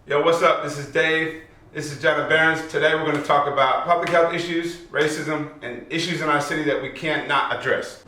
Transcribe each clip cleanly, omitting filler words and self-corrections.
Yo, what's up? This is Dave. This is Jannah Bierens. Today we're going to talk about public health issues, racism, and issues in our city that we can't not address.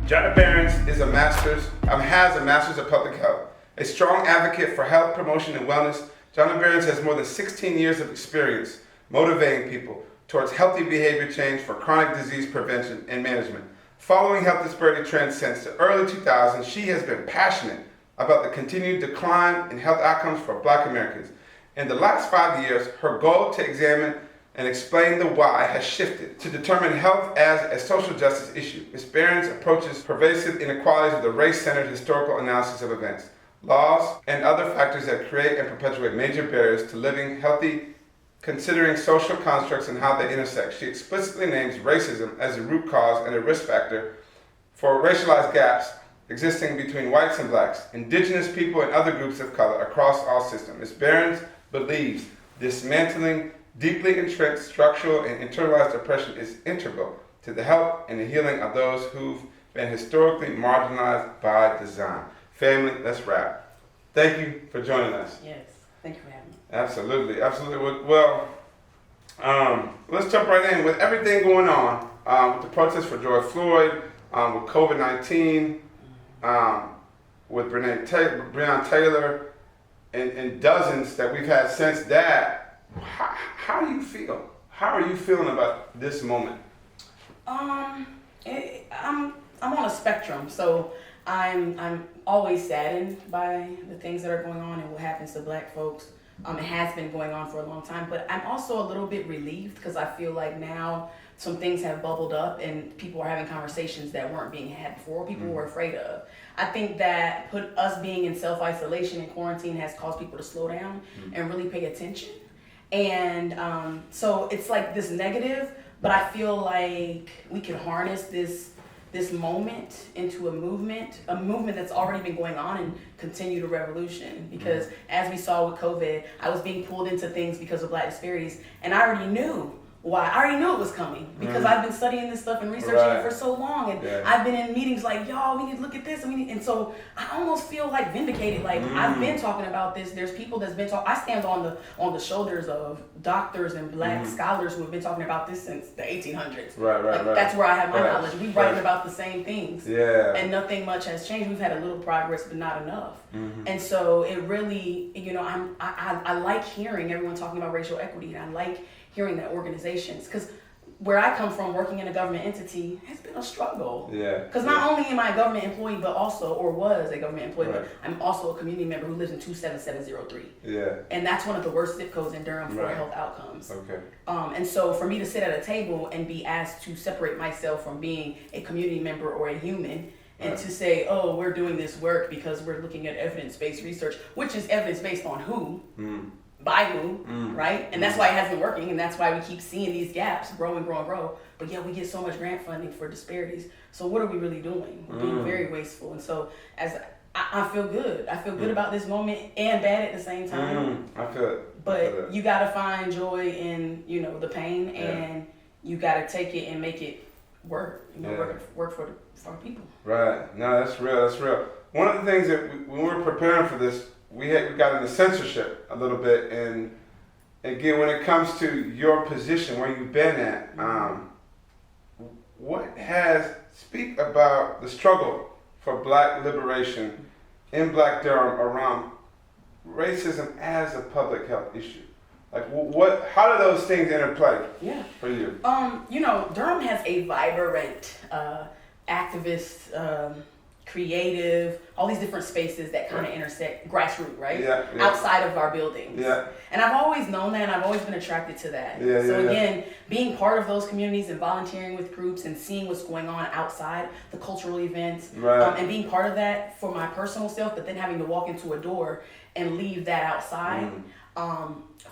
Jannah Bierens has a master's of public health, a strong advocate for health promotion and wellness. Jannah Bierens has more than 16 years of experience motivating people towards healthy behavior change for chronic disease prevention and management. Following health disparity trends since the early 2000s, she has been passionate about the continued decline in health outcomes for Black Americans. In the last 5 years, her goal to examine and explain the why has shifted to determine health as a social justice issue. Ms. Bierens approaches pervasive inequalities with a race-centered historical analysis of events, laws, and other factors that create and perpetuate major barriers to living healthy, considering social constructs and how they intersect. She explicitly names racism as a root cause and a risk factor for racialized gaps existing between whites and blacks, indigenous people, and other groups of color across all systems. Ms. Bierens believes dismantling deeply entrenched structural and internalized oppression is integral to the health and the healing of those who've been historically marginalized by design. Family, let's wrap. Thank you for joining us. Yes, thank you for having me. Absolutely, absolutely. Well, let's jump right in with everything going on with the protests for George Floyd, with COVID-19, with Breonna Taylor, and dozens that we've had since that. How do you feel? How are you feeling about this moment? I'm on a spectrum, so I'm always saddened by the things that are going on and what happens to Black folks. It has been going on for a long time, but I'm also a little bit relieved because I feel like now some things have bubbled up and people are having conversations that weren't being had before, people were afraid of. I think that us being in self-isolation and quarantine has caused people to slow down and really pay attention. And so it's like this negative, but I feel like we can harness this moment into a movement that's already been going on and continue the revolution. Because as we saw with COVID, I was being pulled into things because of Black disparities, and I already knew why. I already knew it was coming because I've been studying this stuff and researching it for so long, and I've been in meetings like, y'all, we need to look at this, and so I almost feel like vindicated. Like I've been talking about this. There's people that's been talking. I stand on the shoulders of doctors and Black scholars who have been talking about this since the 1800s. Right. That's where I have my knowledge. We writing about the same things. Yeah. And nothing much has changed. We've had a little progress, but not enough. And so it really, I like hearing everyone talking about racial equity, and I like hearing that organizations, because where I come from, working in a government entity, has been a struggle. Yeah. Because not only am I a government employee, but also, or was a government employee, but I'm also a community member who lives in 27703. Yeah. And that's one of the worst zip codes in Durham for health outcomes. Okay. And so for me to sit at a table and be asked to separate myself from being a community member or a human, and to say, oh, we're doing this work because we're looking at evidence-based research, which is evidence-based on who? By who, right? And that's why it hasn't been working, and that's why we keep seeing these gaps grow and grow and grow. But yet we get so much grant funding for disparities. So what are we really doing? We're being very wasteful. And so as I feel good. I feel good about this moment and bad at the same time. I feel it. But you gotta find joy in, the pain, and you gotta take it and make it work. Work for the people. Right. No, that's real. That's real. One of the things that when we were preparing for this, we got into censorship a little bit, and again, when it comes to your position, where you've been at, speak about the struggle for Black liberation in Black Durham around racism as a public health issue. Like, how do those things interplay for you? Durham has a vibrant activist, creative, all these different spaces that kind of intersect grassroots, right? Outside of our buildings. Yeah. And I've always known that, and I've always been attracted to that. Again, being part of those communities and volunteering with groups and seeing what's going on outside the cultural events, and being part of that for my personal self, but then having to walk into a door and leave that outside.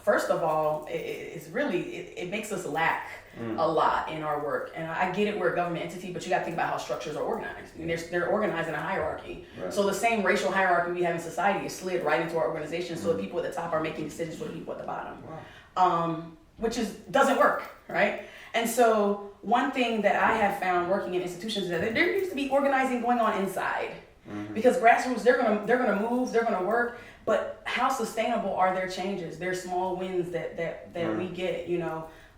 First of all, it makes us lack a lot in our work. And I get it, we're a government entity, but you got to think about how structures are organized. I mean, they're organized in a hierarchy. So the same racial hierarchy we have in society is slid right into our organization. So the people at the top are making decisions for the people at the bottom, which doesn't work, right? And so one thing that I have found working in institutions is that there needs to be organizing going on inside. Because grassroots, they're gonna move, they're gonna work, but how sustainable are their changes, their small wins that we get,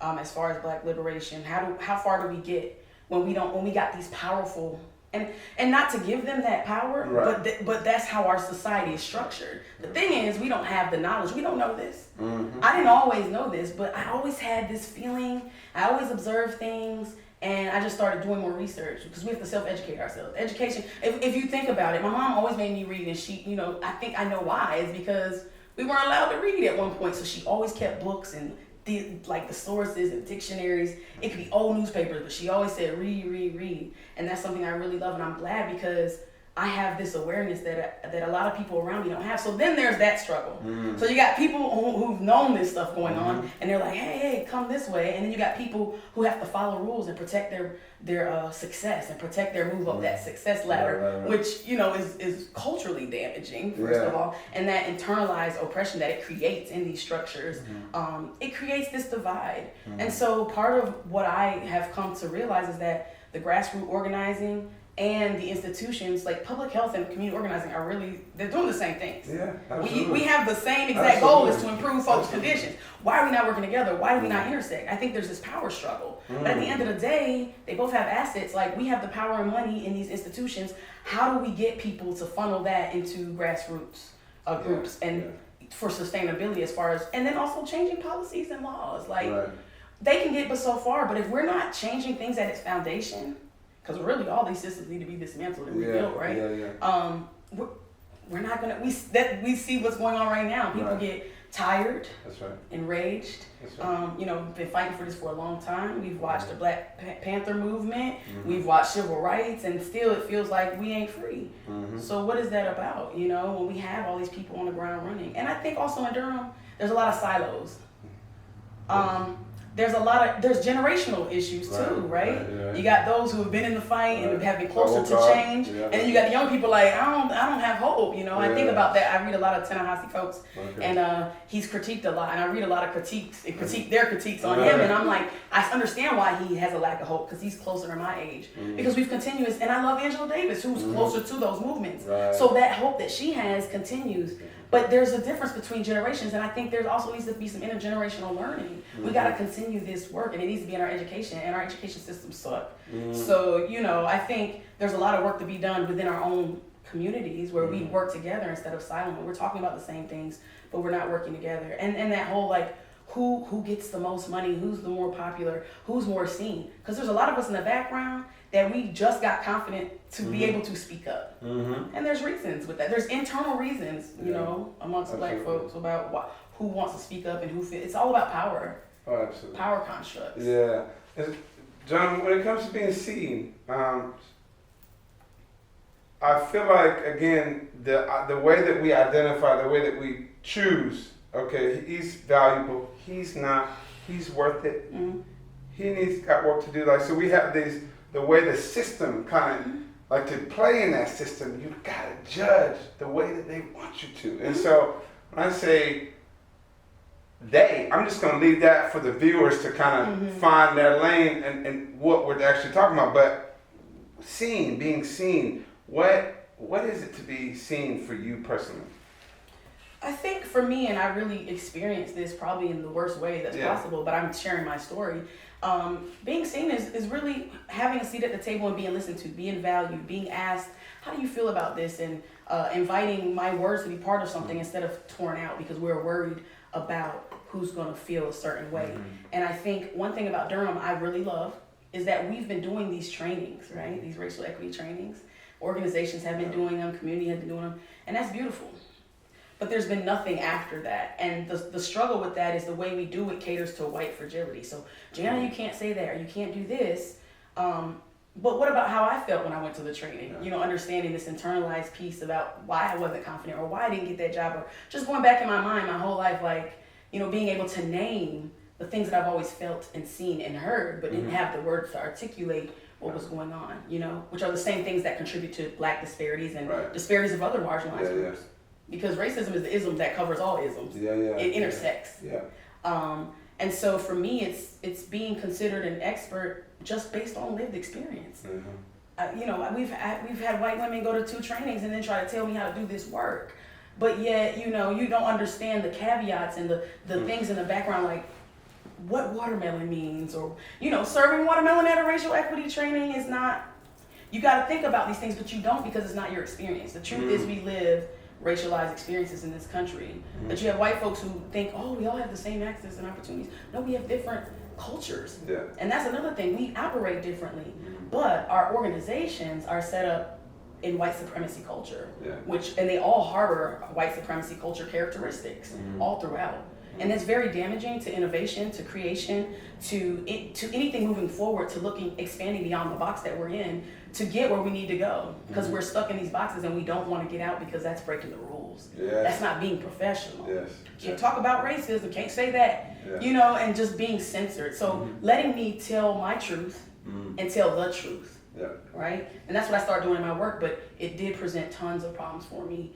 as far as Black liberation? How far do we get when we got these powerful and not to give them that power, but that's how our society is structured. The thing is, we don't have the knowledge. We don't know this. I didn't always know this, but I always had this feeling. I always observed things. And I just started doing more research because we have to self-educate ourselves. Education, if you think about it, my mom always made me read, and she, I think I know why. It's because we weren't allowed to read at one point, so she always kept books and the sources and dictionaries. It could be old newspapers, but she always said read. And that's something I really love, and I'm glad because I have this awareness that a lot of people around me don't have. So then there's that struggle. So you got people who've known this stuff going on, and they're like, hey, come this way. And then you got people who have to follow rules and protect their success and protect their move up that success ladder, which is culturally damaging, first of all. And that internalized oppression that it creates in these structures, it creates this divide. And so part of what I have come to realize is that the grassroots organizing and the institutions like public health and community organizing they're doing the same things. Yeah, absolutely. We have the same exact goal is to improve folks' conditions. Why are we not working together? Why do we not intersect? I think there's this power struggle. But at the end of the day, they both have assets. Like, we have the power and money in these institutions. How do we get people to funnel that into grassroots groups and for sustainability and then also changing policies and laws. They can get but so far, but if we're not changing things at its foundation, because really all these systems need to be dismantled and rebuilt, right? We're not gonna. We see what's going on right now. People get tired, enraged. Been fighting for this for a long time. We've watched the Black Panther movement. We've watched civil rights, and still it feels like we ain't free. So what is that about? When we have all these people on the ground running, and I think also in Durham, there's a lot of silos. There's generational issues too, right? You got those who have been in the fight and have been closer to change, and then you got the young people like, I don't have hope. I think about that. I read a lot of Ta-Nehisi Coates, and he's critiqued a lot, and I read a lot of critiques and their critiques on him, and I'm like, I understand why he has a lack of hope because he's closer to my age, because we've continuous, and I love Angela Davis, who's closer to those movements, so that hope that she has continues. But there's a difference between generations, and I think there also needs to be some intergenerational learning. We got to continue this work, and it needs to be in our education, and our education systems suck. So, I think there's a lot of work to be done within our own communities where we work together instead of silently. We're talking about the same things, but we're not working together. And that whole, who gets the most money, who's the more popular, who's more seen. Because there's a lot of us in the background that we just got confident to be able to speak up. And there's reasons with that. There's internal reasons, amongst Black folks about who wants to speak up and who feels. It's all about power. Oh, absolutely. Power constructs. Yeah. John, when it comes to being seen, I feel like, again, the way that we identify, the way that we choose, okay, he's valuable, he's not, he's worth it, he's got work to do. So we have the way the system kind of, to play in that system, you've got to judge the way that they want you to. And so when I say I'm just going to leave that for the viewers to kind of find their lane and what we're actually talking about. But being seen, what is it to be seen for you personally? I think for me, and I really experienced this probably in the worst way that's possible, but I'm sharing my story. Being seen is really having a seat at the table and being listened to, being valued, being asked, how do you feel about this? And inviting my words to be part of something instead of torn out because we're worried about who's going to feel a certain way. And I think one thing about Durham I really love is that we've been doing these trainings, right? These racial equity trainings. Organizations have been doing them, community has been doing them, and that's beautiful. But there's been nothing after that. And the struggle with that is the way we do it caters to white fragility. So, Jannah, you can't say that, or you can't do this. But what about how I felt when I went to the training? Understanding this internalized piece about why I wasn't confident or why I didn't get that job, or just going back in my mind my whole life, being able to name the things that I've always felt and seen and heard, but didn't have the words to articulate what was going on, which are the same things that contribute to Black disparities and disparities of other marginalized groups. Because racism is the ism that covers all isms. It intersects. And so for me, it's being considered an expert just based on lived experience. You know, we've had white women go to 2 trainings and then try to tell me how to do this work, but yet, you know, you don't understand the caveats and the things in the background, like what watermelon means, or, you know, serving watermelon at a racial equity training is not. You got to think about these things, but you don't, because it's not your experience. The truth is, we live racialized experiences in this country. But you have white folks who think, oh, we all have the same access and opportunities. No, we have different cultures. Yeah. And that's another thing. We operate differently. But our organizations are set up in white supremacy culture, and they all harbor white supremacy culture characteristics all throughout. And that's very damaging to innovation, to creation, to anything moving forward, to expanding beyond the box that we're in to get where we need to go. Because we're stuck in these boxes and we don't want to get out, because that's breaking the rules. That's not being professional. Can't talk about racism, can't say that, you know, and just being censored. So letting me tell my truth and tell the truth. Right? And that's what I started doing in my work, but it did present tons of problems for me.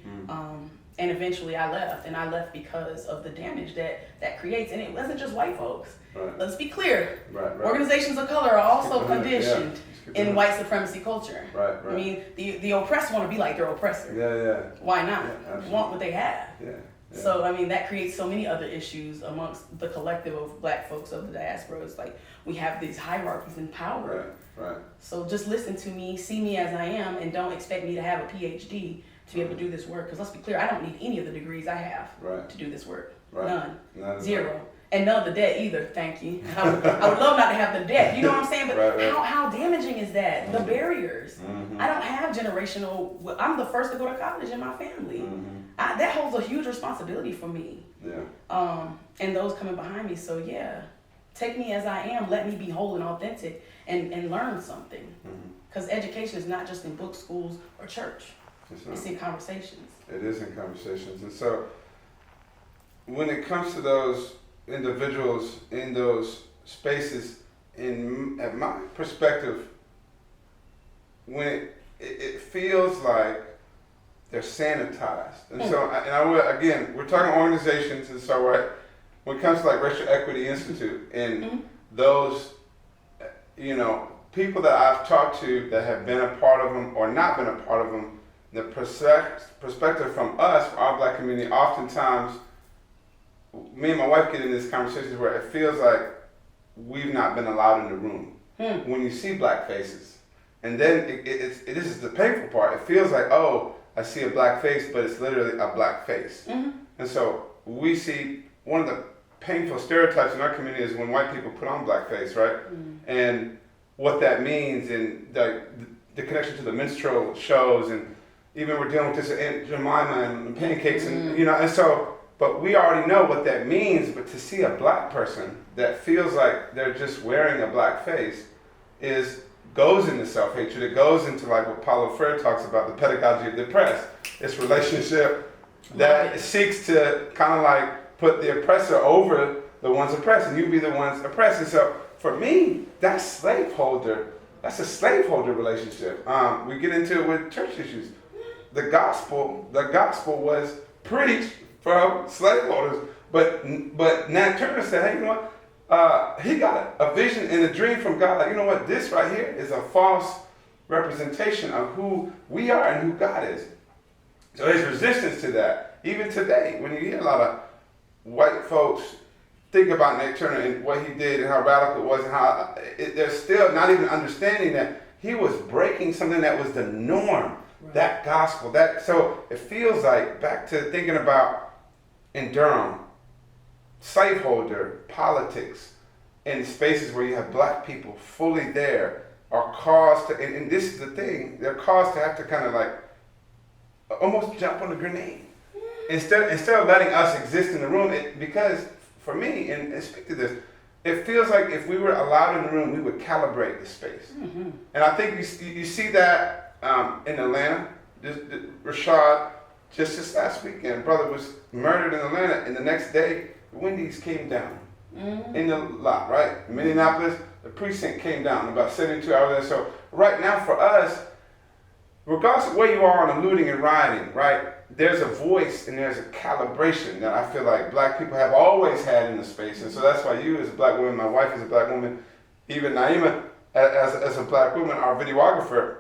And eventually I left, and I left because of the damage that creates. And it wasn't just white folks. Let's be clear. Organizations of color are also conditioned in white supremacy culture. I mean, the oppressed want to be like their oppressor. Why not? Want what they have. So, I mean, that creates so many other issues amongst the collective of black folks of the diaspora. It's like we have these hierarchies in power. So just listen to me, see me as I am, and don't expect me to have a PhD to be able to do this work. Because let's be clear, I don't need any of the degrees I have to do this work. None. Zero. And none of the debt either, thank you. I would love not to have the debt, you know what I'm saying? But how damaging is that? The barriers. I don't have generational, I'm the first to go to college in my family. That holds a huge responsibility for me. And those coming behind me. So yeah, take me as I am, let me be whole and authentic and learn something. Because education is not just in books, schools, or church. It's in conversations. It is in conversations. And so when it comes to those individuals in those spaces, at my perspective, when it feels like they're sanitized. And so, again, we're talking organizations, and so when it comes to like Racial Equity Institute and those, you know, people that I've talked to that have been a part of them or not been a part of them, the perspective from us, from our black community, oftentimes, me and my wife get in these conversations where it feels like we've not been allowed in the room. When you see black faces. And then this is the painful part. It feels like, oh, I see a black face, but it's literally a black face. And so we see one of the painful stereotypes in our community is when white people put on blackface, right? And what that means, and the connection to the minstrel shows, and even we're dealing with this Aunt Jemima and pancakes, and you know, and so, but we already know what that means. But to see a black person that feels like they're just wearing a black face goes into self-hatred. It goes into like what Paulo Freire talks about, the pedagogy of the oppressed. This relationship that seeks to kind of like put the oppressor over the ones oppressed, and you be the ones oppressed. And so for me, that's slaveholder. That's a slaveholder relationship. We get into it with church issues. The gospel was preached from slaveholders, but Nat Turner said, hey, you know what? He got a vision and a dream from God. Like, you know what? This right here is a false representation of who we are and who God is. So there's resistance to that. Even today, when you hear a lot of white folks think about Nat Turner and what he did and how radical it was, and how they're still not even understanding that he was breaking something that was the norm. Right. That gospel. So it feels like, back to thinking about in Durham, slaveholder politics in spaces where you have black people fully there are caused to, and this is the thing, they're caused to have to kind of like almost jump on a grenade. Instead of letting us exist in the room, because for me, and speak to this, it feels like if we were allowed in the room, we would calibrate the space. And I think you see that in Atlanta. Rashad, just this last weekend, brother was murdered in Atlanta, and the next day, the Wendy's came down in the lot, right? In Minneapolis, the precinct came down about 72 hours later. So right now for us, regardless of where you are on the looting and rioting, right? there's a voice and there's a calibration that I feel like black people have always had in the space. And so that's why you as a black woman, my wife is a black woman, even Naima as a black woman, our videographer,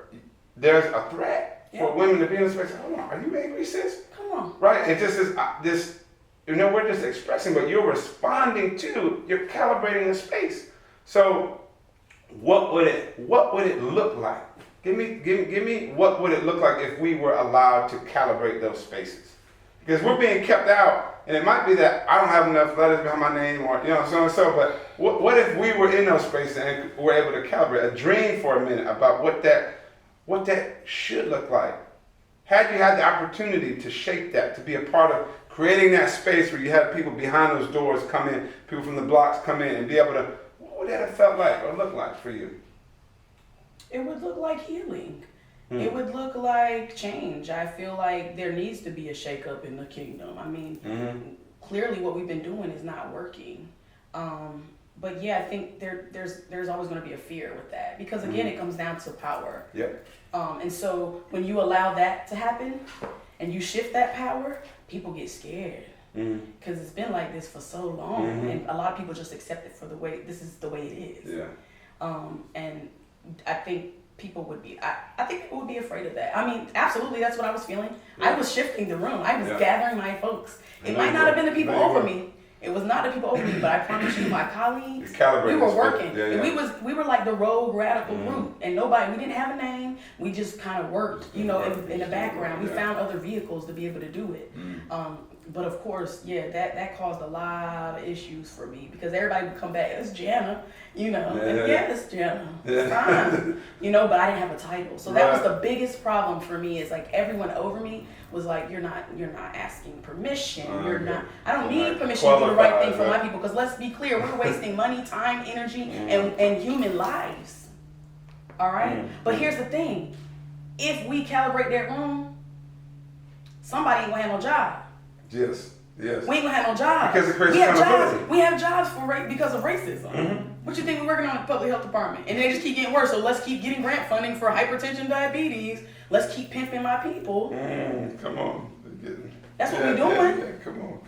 there's a threat for women to be in the space. Hold on, are you angry, sis? Come on. Right? It just is this, we're just expressing, but you're responding to, you're calibrating the space. So what would it look like? Give me what would it look like if we were allowed to calibrate those spaces? Because we're being kept out, and it might be that I don't have enough letters behind my name, or so and so. But what if we were in those spaces and were able to calibrate a dream for a minute about what that should look like? Had you had the opportunity to shape that, to be a part of creating that space where you had people behind those doors come in, people from the blocks come in, and be able to, what would that have felt like or look like for you? It would look like healing. It would look like change. I feel like there needs to be a shakeup in the kingdom. I mean, clearly what we've been doing is not working. But yeah, I think there's always going to be a fear with that, because again, it comes down to power. Yep. And so when you allow that to happen and you shift that power, people get scared. Because it's been like this for so long, and a lot of people just accept it for this is the way it is. Yeah. And I think people would be, I think people would be afraid of that. I mean, absolutely, that's what I was feeling. Yeah. I was shifting the room. I was gathering my folks. It might not have been the people over me. It was not the people over me, but I promise you, my colleagues, we were working. Yeah. And we were like the rogue radical group, and we didn't have a name. We just kind of worked, in the background. We found other vehicles to be able to do it. But of course, that caused a lot of issues for me, because everybody would come back, it's Jannah, it's Jannah, it's fine, but I didn't have a title. So that was the biggest problem for me, is like everyone over me was like, you're not asking permission, I don't need permission to do the right thing for my people, because let's be clear, we're wasting money, time, energy, and human lives, all right? But here's the thing, if we calibrate that room, somebody ain't gonna have no job. Yes. We ain't gonna have no jobs. Because it creates accountability. We have jobs because of racism. What you think we're working on in the public health department? And they just keep getting worse. So let's keep getting grant funding for hypertension, diabetes. Let's keep pimping my people. Come on. That's what we're doing. Yeah. Come on.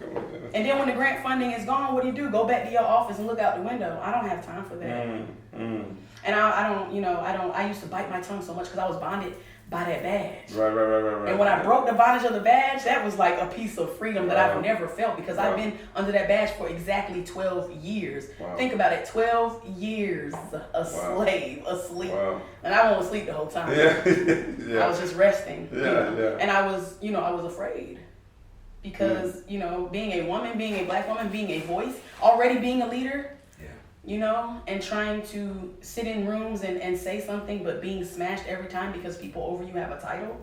And then when the grant funding is gone, what do? Go back to your office and look out the window. I don't have time for that. And I used to bite my tongue so much because I was bonded by that badge. Right. And when I broke the bondage of the badge, that was like a piece of freedom that I've never felt, because I've been under that badge for exactly 12 years. Think about it, 12 years slave, asleep. And I won't sleep the whole time. I was just resting. And I was afraid. Because, being a woman, being a black woman, being a voice, already being a leader, and trying to sit in rooms and say something, but being smashed every time because people over you have a title.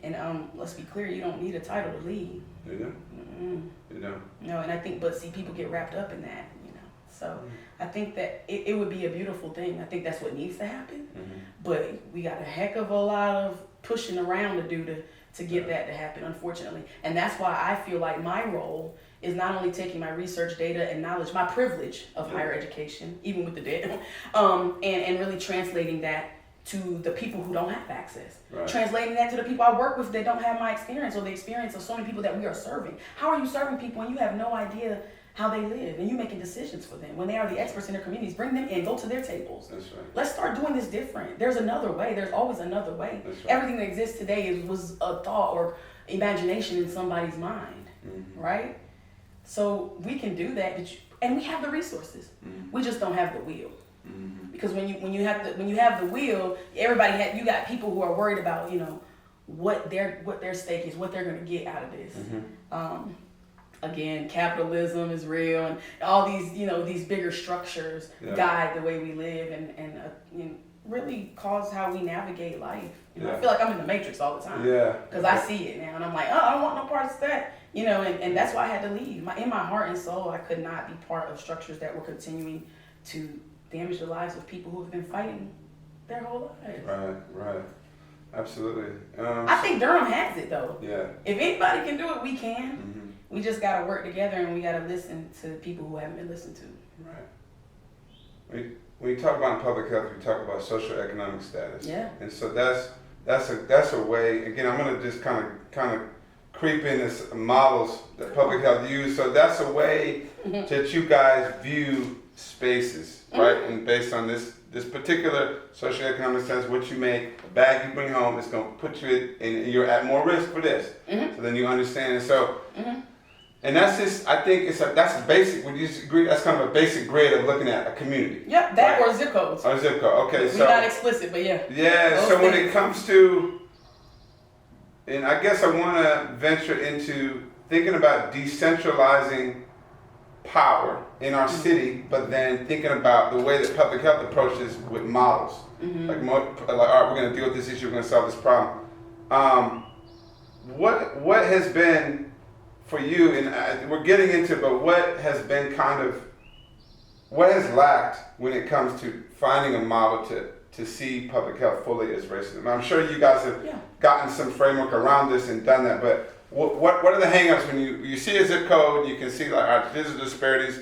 And let's be clear, you don't need a title to lead. You don't. No, and I think, people get wrapped up in that, So I think that it would be a beautiful thing. I think that's what needs to happen. But we got a heck of a lot of pushing around to do to get that to happen, unfortunately. And that's why I feel like my role is not only taking my research data and knowledge, my privilege of higher education, even with the debt, and really translating that to the people who don't have access. Translating that to the people I work with that don't have my experience, or the experience of so many people that we are serving. How are you serving people when you have no idea how they live, and you making decisions for them when they are the experts in their communities? Bring them in, go to their tables. That's right. Let's start doing this different. There's another way. There's always another way. That's right. Everything that exists today was a thought or imagination in somebody's mind, right? So we can do that, and we have the resources. We just don't have the will. Because when you have the will, you got people who are worried about what their stake is, what they're going to get out of this. Again, capitalism is real, and all these these bigger structures guide the way we live and really cause how we navigate life. I feel like I'm in the Matrix all the time. Because I see it now, and I'm like, oh, I don't want no parts of that. And that's why I had to leave. In my heart and soul, I could not be part of structures that were continuing to damage the lives of people who have been fighting their whole lives. Right. Absolutely. I think Durham has it, though. Yeah. If anybody can do it, we can. We just got to work together, and we got to listen to people who haven't been listened to. Right. When you talk about public health, we talk about socioeconomic status. Yeah. And so that's a way. Again, I'm going to just kind of creeping as models that public health use. So that's a way that you guys view spaces, right? And based on this particular socioeconomic sense, what you make, a bag you bring home is going to put you in, you're at more risk for this. So then you understand. And so, and that's just, I think that's a basic, would you agree, that's kind of a basic grade of looking at a community. Yep, that right? or zip codes. Or zip code, okay. We're not explicit, but yeah. Yeah, Those so when things. it comes to, and I guess I want to venture into thinking about decentralizing power in our city, but then thinking about the way that public health approaches with models. Like, all right, we're going to deal with this issue, we're going to solve this problem. What has been for you, and we're getting into, but what has been what has lacked when it comes to finding a model to see public health fully as racism? I'm sure you guys have gotten some framework around this and done that, but what are the hangups when you see a zip code, you can see like, all right, these are disparities,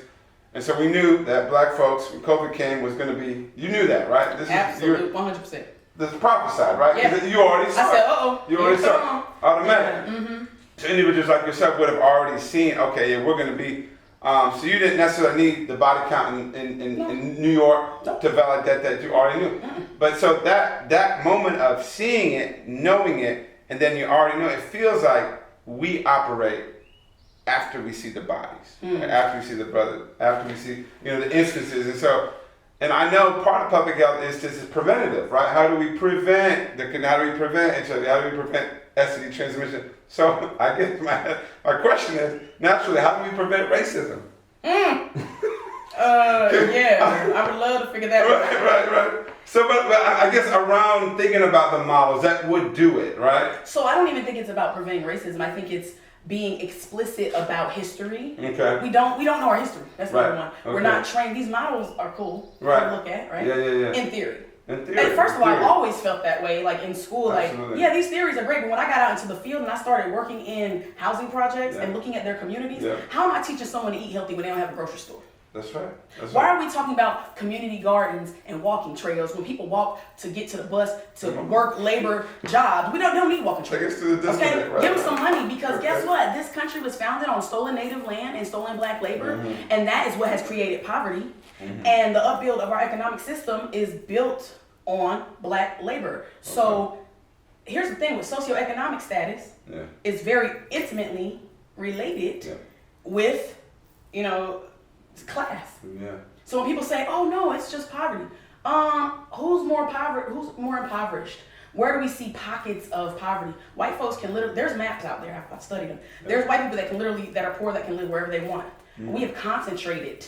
and so we knew that black folks, when COVID came, was going to be, you knew that, right? Absolutely, 100%. This is prophesied, right? Yeah. You already saw I said, You already saw it. Automatic. So individuals like yourself would have already seen, okay, yeah, we're going to be, so you didn't necessarily need the body count in New York to validate that you already knew. But so that moment of seeing it, knowing it, and then you already know, it feels like we operate after we see the bodies, after we see the brothers, after we see, the instances. And so, and I know part of public health is this is preventative, right? How do we prevent how do we prevent HIV? How do we prevent STD transmission? So I guess my question is, naturally, how do we prevent racism? Yeah, I would love to figure that out. Right. So, but I guess around thinking about the models, that would do it, right? So I don't even think it's about preventing racism. I think it's being explicit about history. Okay. We don't know our history. That's number one. Okay. We're not trained. These models are cool to look at, right? Yeah. In theory. In theory. And first of all, I've always felt that way, like in school, Absolutely. like, these theories are great, but when I got out into the field and I started working in housing projects and looking at their communities, how am I teaching someone to eat healthy when they don't have a grocery store? That's right. Why are we talking about community gardens and walking trails when people walk to get to the bus to work labor jobs? We don't need walking trails. Take us to the disconnect, okay? right? Give them some money because guess what? This country was founded on stolen native land and stolen black labor, and that is what has created poverty. And the upbuild of our economic system is built on black labor. So here's the thing with socioeconomic status, it's very intimately related with, class. So when people say, "Oh no, it's just poverty," who's more impoverished? Where do we see pockets of poverty? White folks can literally. There's maps out there. I've studied them. There's white people that are poor that can live wherever they want. We have concentrated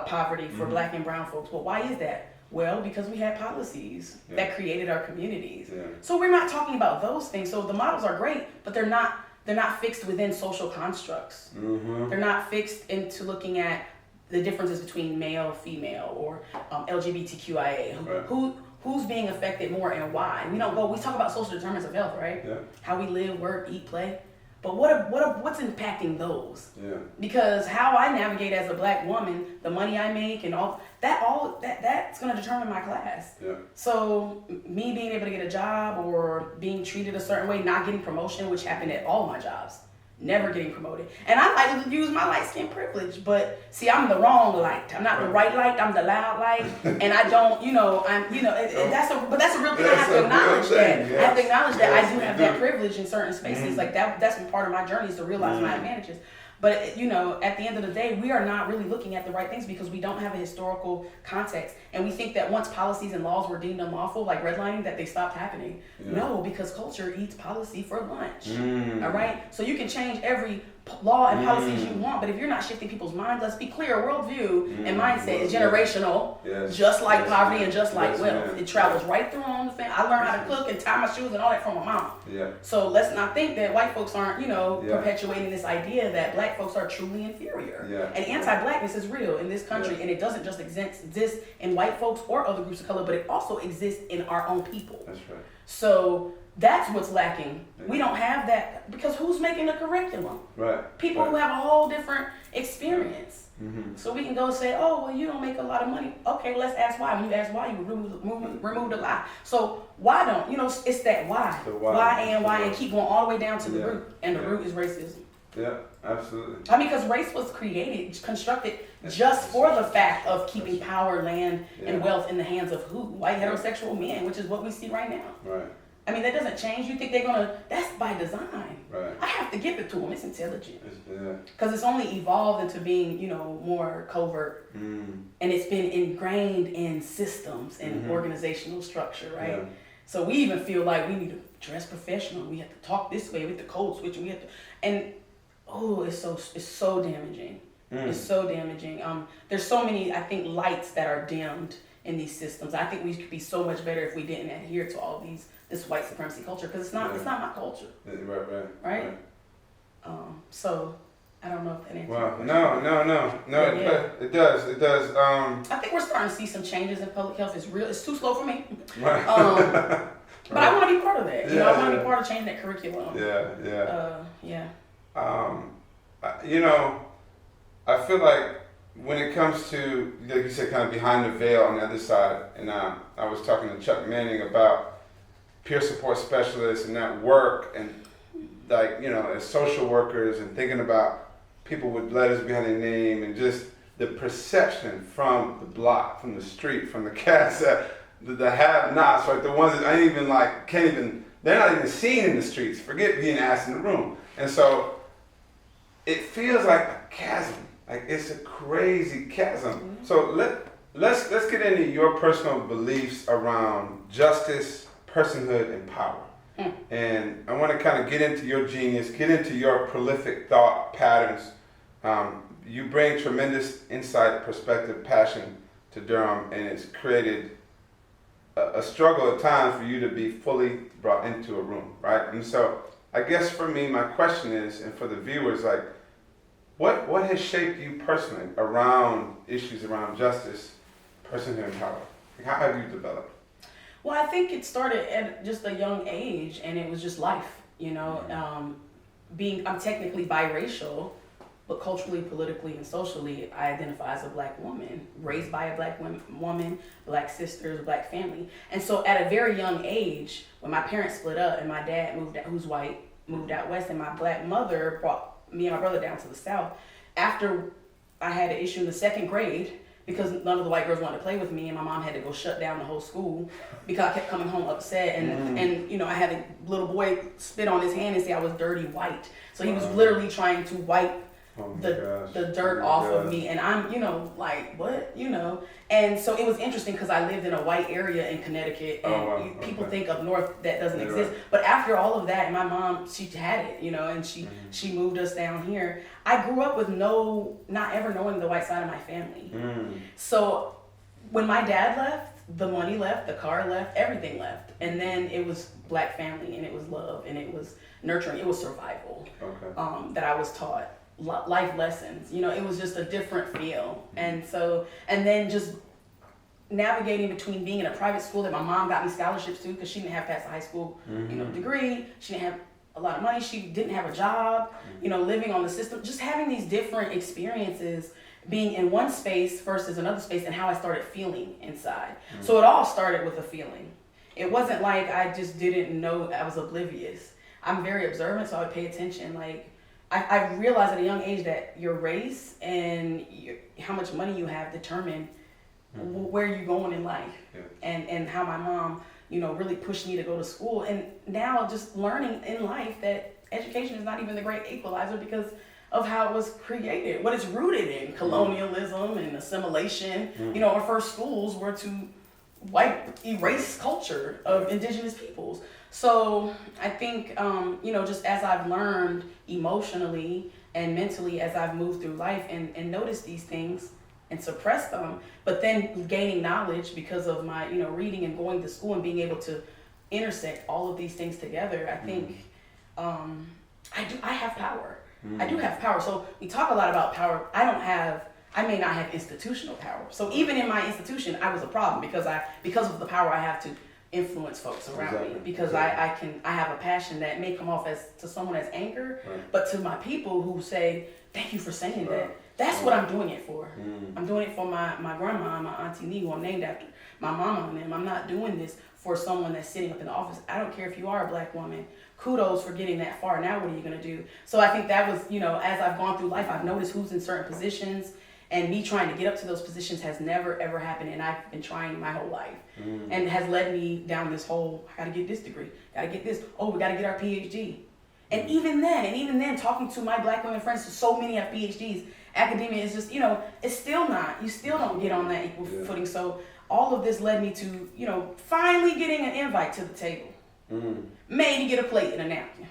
poverty for black and brown folks. Well, why is that? Well, because we had policies that created our communities. So we're not talking about those things. So the models are great, but they're not fixed within social constructs. They're not fixed into looking at the differences between male, female, or LGBTQIA. Who's being affected more and why? We talk about social determinants of health, right? How we live, work, eat, play. But what's impacting those? Because how I navigate as a black woman, the money I make and that's gonna determine my class. So me being able to get a job or being treated a certain way, not getting promotion, which happened at all my jobs, never getting promoted. And I like to use my light skin privilege, but see, I'm the wrong light. I'm not the right light, I'm the loud light. And I don't, that's a real thing. I have to acknowledge that. I have to acknowledge that I do have that privilege in certain spaces. Like that's been part of my journey is to realize my advantages. But, at the end of the day, we are not really looking at the right things because we don't have a historical context. And we think that once policies and laws were deemed unlawful, like redlining, that they stopped happening. No, because culture eats policy for lunch. All right? So you can change every law and policies you want, but if you're not shifting people's minds, let's be clear, worldview and mindset is generational, just like poverty and just like wealth. It travels right through on the family. I learned how to cook and tie my shoes and all that from my mom. So let's not think that white folks aren't, perpetuating this idea that black folks are truly inferior. And anti-blackness is real in this country, and it doesn't just exist in white folks or other groups of color, but it also exists in our own people. That's right. So That's what's lacking. We don't have that because who's making the curriculum? Right. People who have a whole different experience. Mm-hmm. So we can go say, oh, well, you don't make a lot of money. Okay, let's ask why. When you ask why, you remove the lie. So why don't, it's that why. Why and keep going all the way down to the root. And the root is racism. Yeah, absolutely. I mean, because race was constructed just for the fact of keeping power, land, and wealth in the hands of who? White heterosexual men, which is what we see right now. Right. I mean, that doesn't change. You think they're gonna? That's by design. Right. I have to give it to them. It's intelligent. Yeah. Because it's only evolved into being, more covert, and it's been ingrained in systems and organizational structure, right? Yeah. So we even feel like we need to dress professional. We have to talk this way. We have to code switch. It's so damaging. It's so damaging. There's so many, I think, lights that are dimmed in these systems. I think we could be so much better if we didn't adhere to all this white supremacy culture, because it's not my culture. Right. So I don't know if that answers. Well, no. It does. I think we're starting to see some changes in public health. It's too slow for me. Right. But I want to be part of that. I want to be part of changing that curriculum. Yeah. I feel like when it comes to, like you said, kind of behind the veil on the other side, and I was talking to Chuck Manning about peer support specialists and that work, and as social workers, and thinking about people with letters behind their name, and just the perception from the block, from the street, from the cats that the have-nots, right? The ones that they're not even seen in the streets. Forget being asked in the room. And so it feels like a chasm. Like it's a crazy chasm. Mm-hmm. So let's get into your personal beliefs around justice, personhood, and power. Mm. And I want to kind of get into your genius, get into your prolific thought patterns. You bring tremendous insight, perspective, passion to Durham, and it's created a struggle at times for you to be fully brought into a room, right? And so I guess for me, my question is, and for the viewers, like, what has shaped you personally around issues around justice, personhood, and power? Like, how have you developed? Well, I think it started at just a young age, and it was just life, I'm technically biracial, but culturally, politically, and socially, I identify as a black woman, raised by a black woman, black sisters, black family. And so at a very young age, when my parents split up and my dad who's white, moved out west, and my black mother brought me and my brother down to the South, after I had an issue in the second grade, because none of the white girls wanted to play with me, and my mom had to go shut down the whole school because I kept coming home upset, and I had a little boy spit on his hand and say I was dirty white. So he was literally trying to wipe the dirt off of me, and I'm, like, what, and so it was interesting because I lived in a white area in Connecticut, and people think up north that doesn't exist, but after all of that, and my mom, she had it, and she moved us down here. I grew up with not ever knowing the white side of my family. So when my dad left, the money left, the car left, everything left, and then it was black family, and it was love, and it was nurturing, it was survival that I was taught. Life lessons, it was just a different feel. And then just navigating between being in a private school that my mom got me scholarships to because she didn't have past a high school degree, she didn't have a lot of money, she didn't have a job, living on the system, just having these different experiences, being in one space versus another space, and how I started feeling inside. So it all started with a feeling. It wasn't like I just didn't know, I was oblivious. I'm very observant, so I would pay attention. Like, I realized at a young age that your race and how much money you have determine where you're going in life. And how my mom, really pushed me to go to school. And now just learning in life that education is not even the great equalizer because of how it was created, what it's rooted in, colonialism and assimilation. Our first schools were to erase culture of indigenous peoples. So I think, just as I've learned emotionally and mentally as I've moved through life and noticed these things and suppressed them, but then gaining knowledge because of my, reading and going to school and being able to intersect all of these things together, I think I have power. I do have power. So we talk a lot about power. I may not have institutional power. So even in my institution, I was a problem because of the power I have to influence folks around Exactly. me, because I have a passion that may come off as to someone as anger, but to my people who say, thank you for saying that. That's what I'm doing it for. I'm doing it for my grandma and my auntie Nee, who I'm named after, my mama and them. I'm not doing this for someone that's sitting up in the office. I don't care if you are a black woman. Kudos for getting that far. Now what are you going to do? So I think that was, as I've gone through life, I've noticed who's in certain positions, and me trying to get up to those positions has never ever happened, and I've been trying my whole life, and has led me down this whole, I got to get this degree, got to get this, we got to get our PhD. And even then, talking to my black women friends, so many have PhDs, academia is just, it's still not, you still don't get on that equal footing. So all of this led me to, finally getting an invite to the table. Maybe get a plate and a napkin.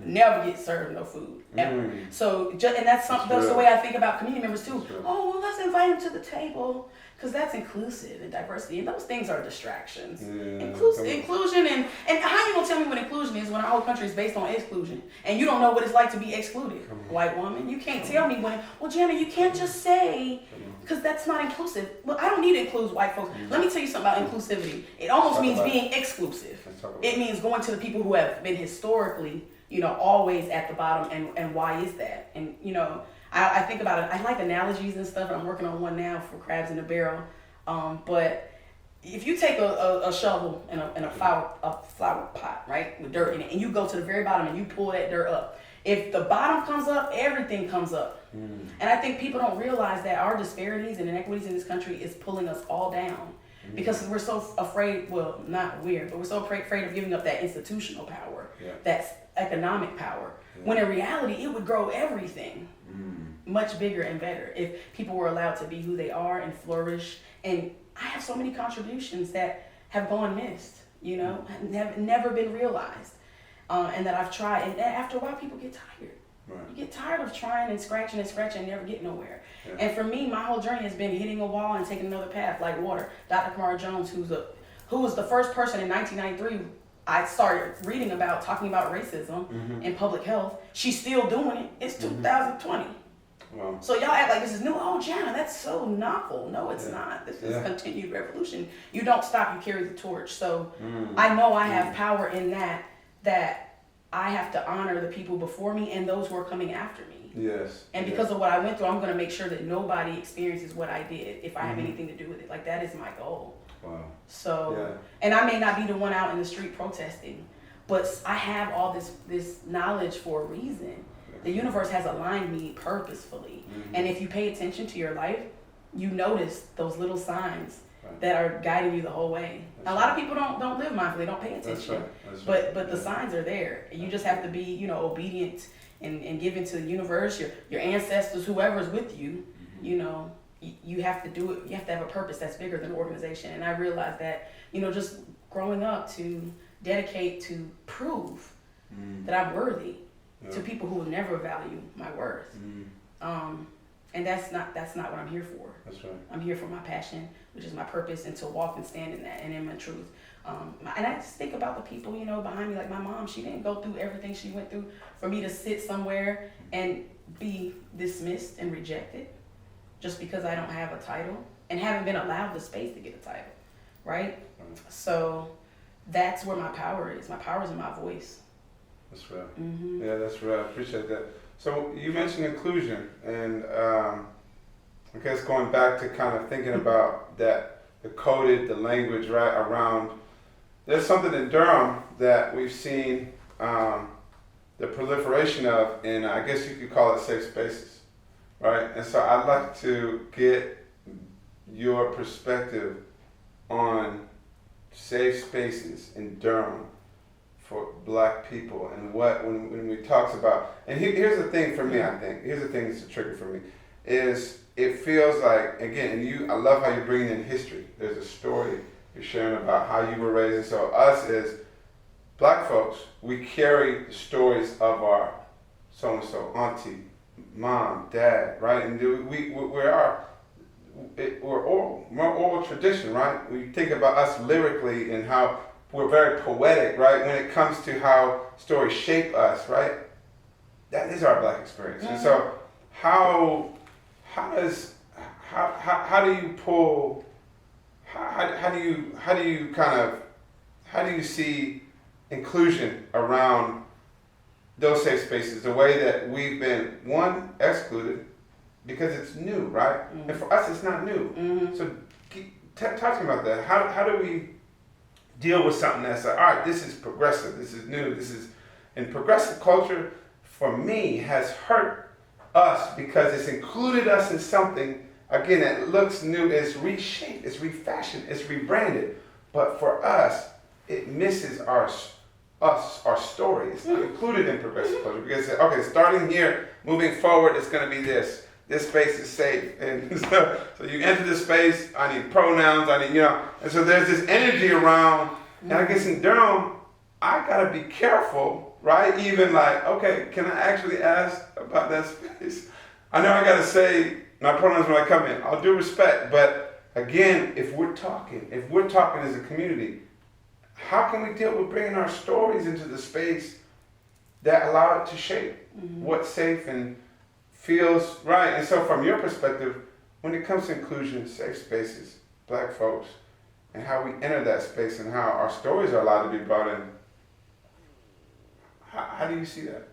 Never get served no food, ever. So, and that's the way I think about community members too. Oh, well, let's invite them to the table, because that's inclusive and diversity, and those things are distractions. Inclusion, and how you gonna tell me what inclusion is when our whole country is based on exclusion, and you don't know what it's like to be excluded? White woman, you can't tell me well, Jannah, you can't just say, because that's not inclusive. Well, I don't need to include white folks. Let me tell you something about inclusivity. It almost means being exclusive. It means going to the people who have been historically, always at the bottom, and why is that? And, I think about it, I like analogies and stuff, and I'm working on one now for crabs in a barrel. But if you take a shovel and a flower pot, right, with dirt in it, and you go to the very bottom and you pull that dirt up, if the bottom comes up, everything comes up. And I think people don't realize that our disparities and inequities in this country is pulling us all down. Because we're so afraid, but we're so afraid of giving up that institutional power, that's economic power, when in reality it would grow everything much bigger and better if people were allowed to be who they are and flourish. And I have so many contributions that have gone missed, have never been realized, and that I've tried, and after a while people get tired. You get tired of trying and scratching and never get nowhere. And for me, my whole journey has been hitting a wall and taking another path, like water. Dr. Kamara Jones, who was the first person in 1993 I started reading about, talking about racism in public health. She's still doing it. It's 2020. Wow. So y'all act like this is new. Oh, Jannah, that's so novel. No, it's not. This is continued revolution. You don't stop, you carry the torch. So I know I have power in that I have to honor the people before me and those who are coming after me. Yes. And because of what I went through, I'm going to make sure that nobody experiences what I did if I have anything to do with it. Like, that is my goal. Wow. So, and I may not be the one out in the street protesting, but I have all this knowledge for a reason. The universe has aligned me purposefully. And if you pay attention to your life, you notice those little signs that are guiding you the whole way. A lot of people don't live mindfully, don't pay attention. That's right. But the signs are there. You just have to be, obedient and given to the universe, your ancestors, whoever's with you, you have to do it. You have to have a purpose that's bigger than the organization. And I realized that, just growing up to dedicate to prove that I'm worthy to people who will never value my worth. And that's not what I'm here for. That's right. I'm here for my passion, which is my purpose, and to walk and stand in that and in my truth. And I just think about the people, behind me, like my mom. She didn't go through everything she went through for me to sit somewhere and be dismissed and rejected just because I don't have a title and haven't been allowed the space to get a title, right? So that's where my power is. My power is in my voice. That's right. Yeah, that's right. I appreciate that. So you mentioned inclusion, and I guess going back to kind of thinking about that, the language right around, there's something in Durham that we've seen the proliferation of, and I guess you could call it safe spaces, right? And so I'd like to get your perspective on safe spaces in Durham for Black people, and what when we talks about, and here's the thing for me, I think here's the thing that's a trigger for me, is it feels like, again, and I love how you're bringing in history. There's a story you're sharing about how you were raised, and so us as Black folks, we carry the stories of our so-and-so, auntie, mom, dad, right? And we're oral tradition, right? We think about us lyrically and how we're very poetic, right? When it comes to how stories shape us, right? That is our Black experience. And so how do you kind of how do you see inclusion around those safe spaces? The way that we've been, one, excluded because it's new, right? Mm-hmm. And for us, it's not new. Mm-hmm. So talk to me about that. How do we deal with something that's like, all right, this is progressive, this is new, and progressive culture, for me, has hurt us because it's included us in something, again, that looks new, it's reshaped, it's refashioned, it's rebranded. But for us, it misses our story. It's not included in progressive culture because, okay, starting here, moving forward, it's going to be this. This space is safe. And so you enter this space, I need pronouns, and so there's this energy around, and I guess in Durham, I got to be careful, right? Even like, okay, can I actually ask about that space? I know I got to say my pronouns when I come in. I'll do respect, but again, if we're talking as a community, how can we deal with bringing our stories into the space that allow it to shape what's safe and feels right? And so from your perspective, when it comes to inclusion, safe spaces, Black folks, and how we enter that space and how our stories are allowed to be brought in, how do you see that?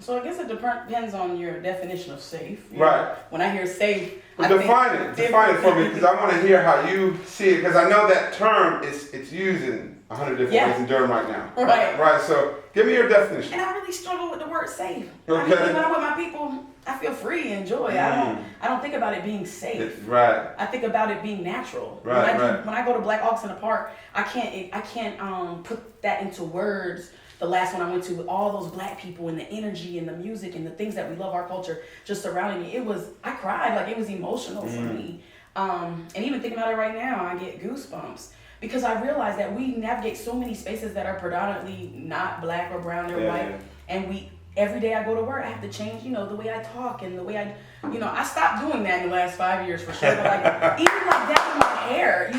So I guess it depends on your definition of safe. Right. When I hear safe, define it for me, because I want to hear how you see it, because I know that term it's used in 100 different ways in Durham right now. Right. So give me your definition. And I really struggle with the word safe. Okay. I mean, when I'm with my people, I feel free and joy. I don't think about it being safe. Right. I think about it being natural. Right. When I go to Black Oaks in the Park, I can't put that into words. The last one I went to with all those Black people and the energy and the music and the things that we love, our culture just surrounding me. I cried, like it was emotional for me. And even thinking about it right now, I get goosebumps because I realize that we navigate so many spaces that are predominantly not Black or brown or white. And every day I go to work, I have to change, the way I talk and the way I stopped doing that in the last 5 years for sure. But like, even like that with my hair,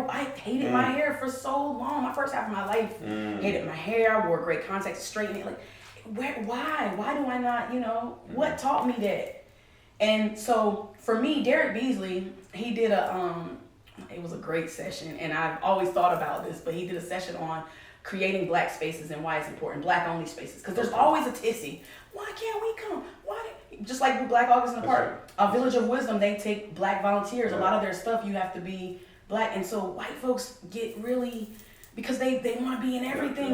I hated my hair for so long. My first half of my life, hated my hair. I wore great contacts to straighten it. Like, why do I not, what taught me that? And so for me, Derek Beasley, he did it was a great session. And I've always thought about this, but he did a session on creating Black spaces and why it's important, Black only spaces. Because there's always a tissy. Why can't we come? Just like with Black August in the Park, a Village of Wisdom, they take Black volunteers. A lot of their stuff, you have to be Black. And so white folks get really, because they want to be in everything.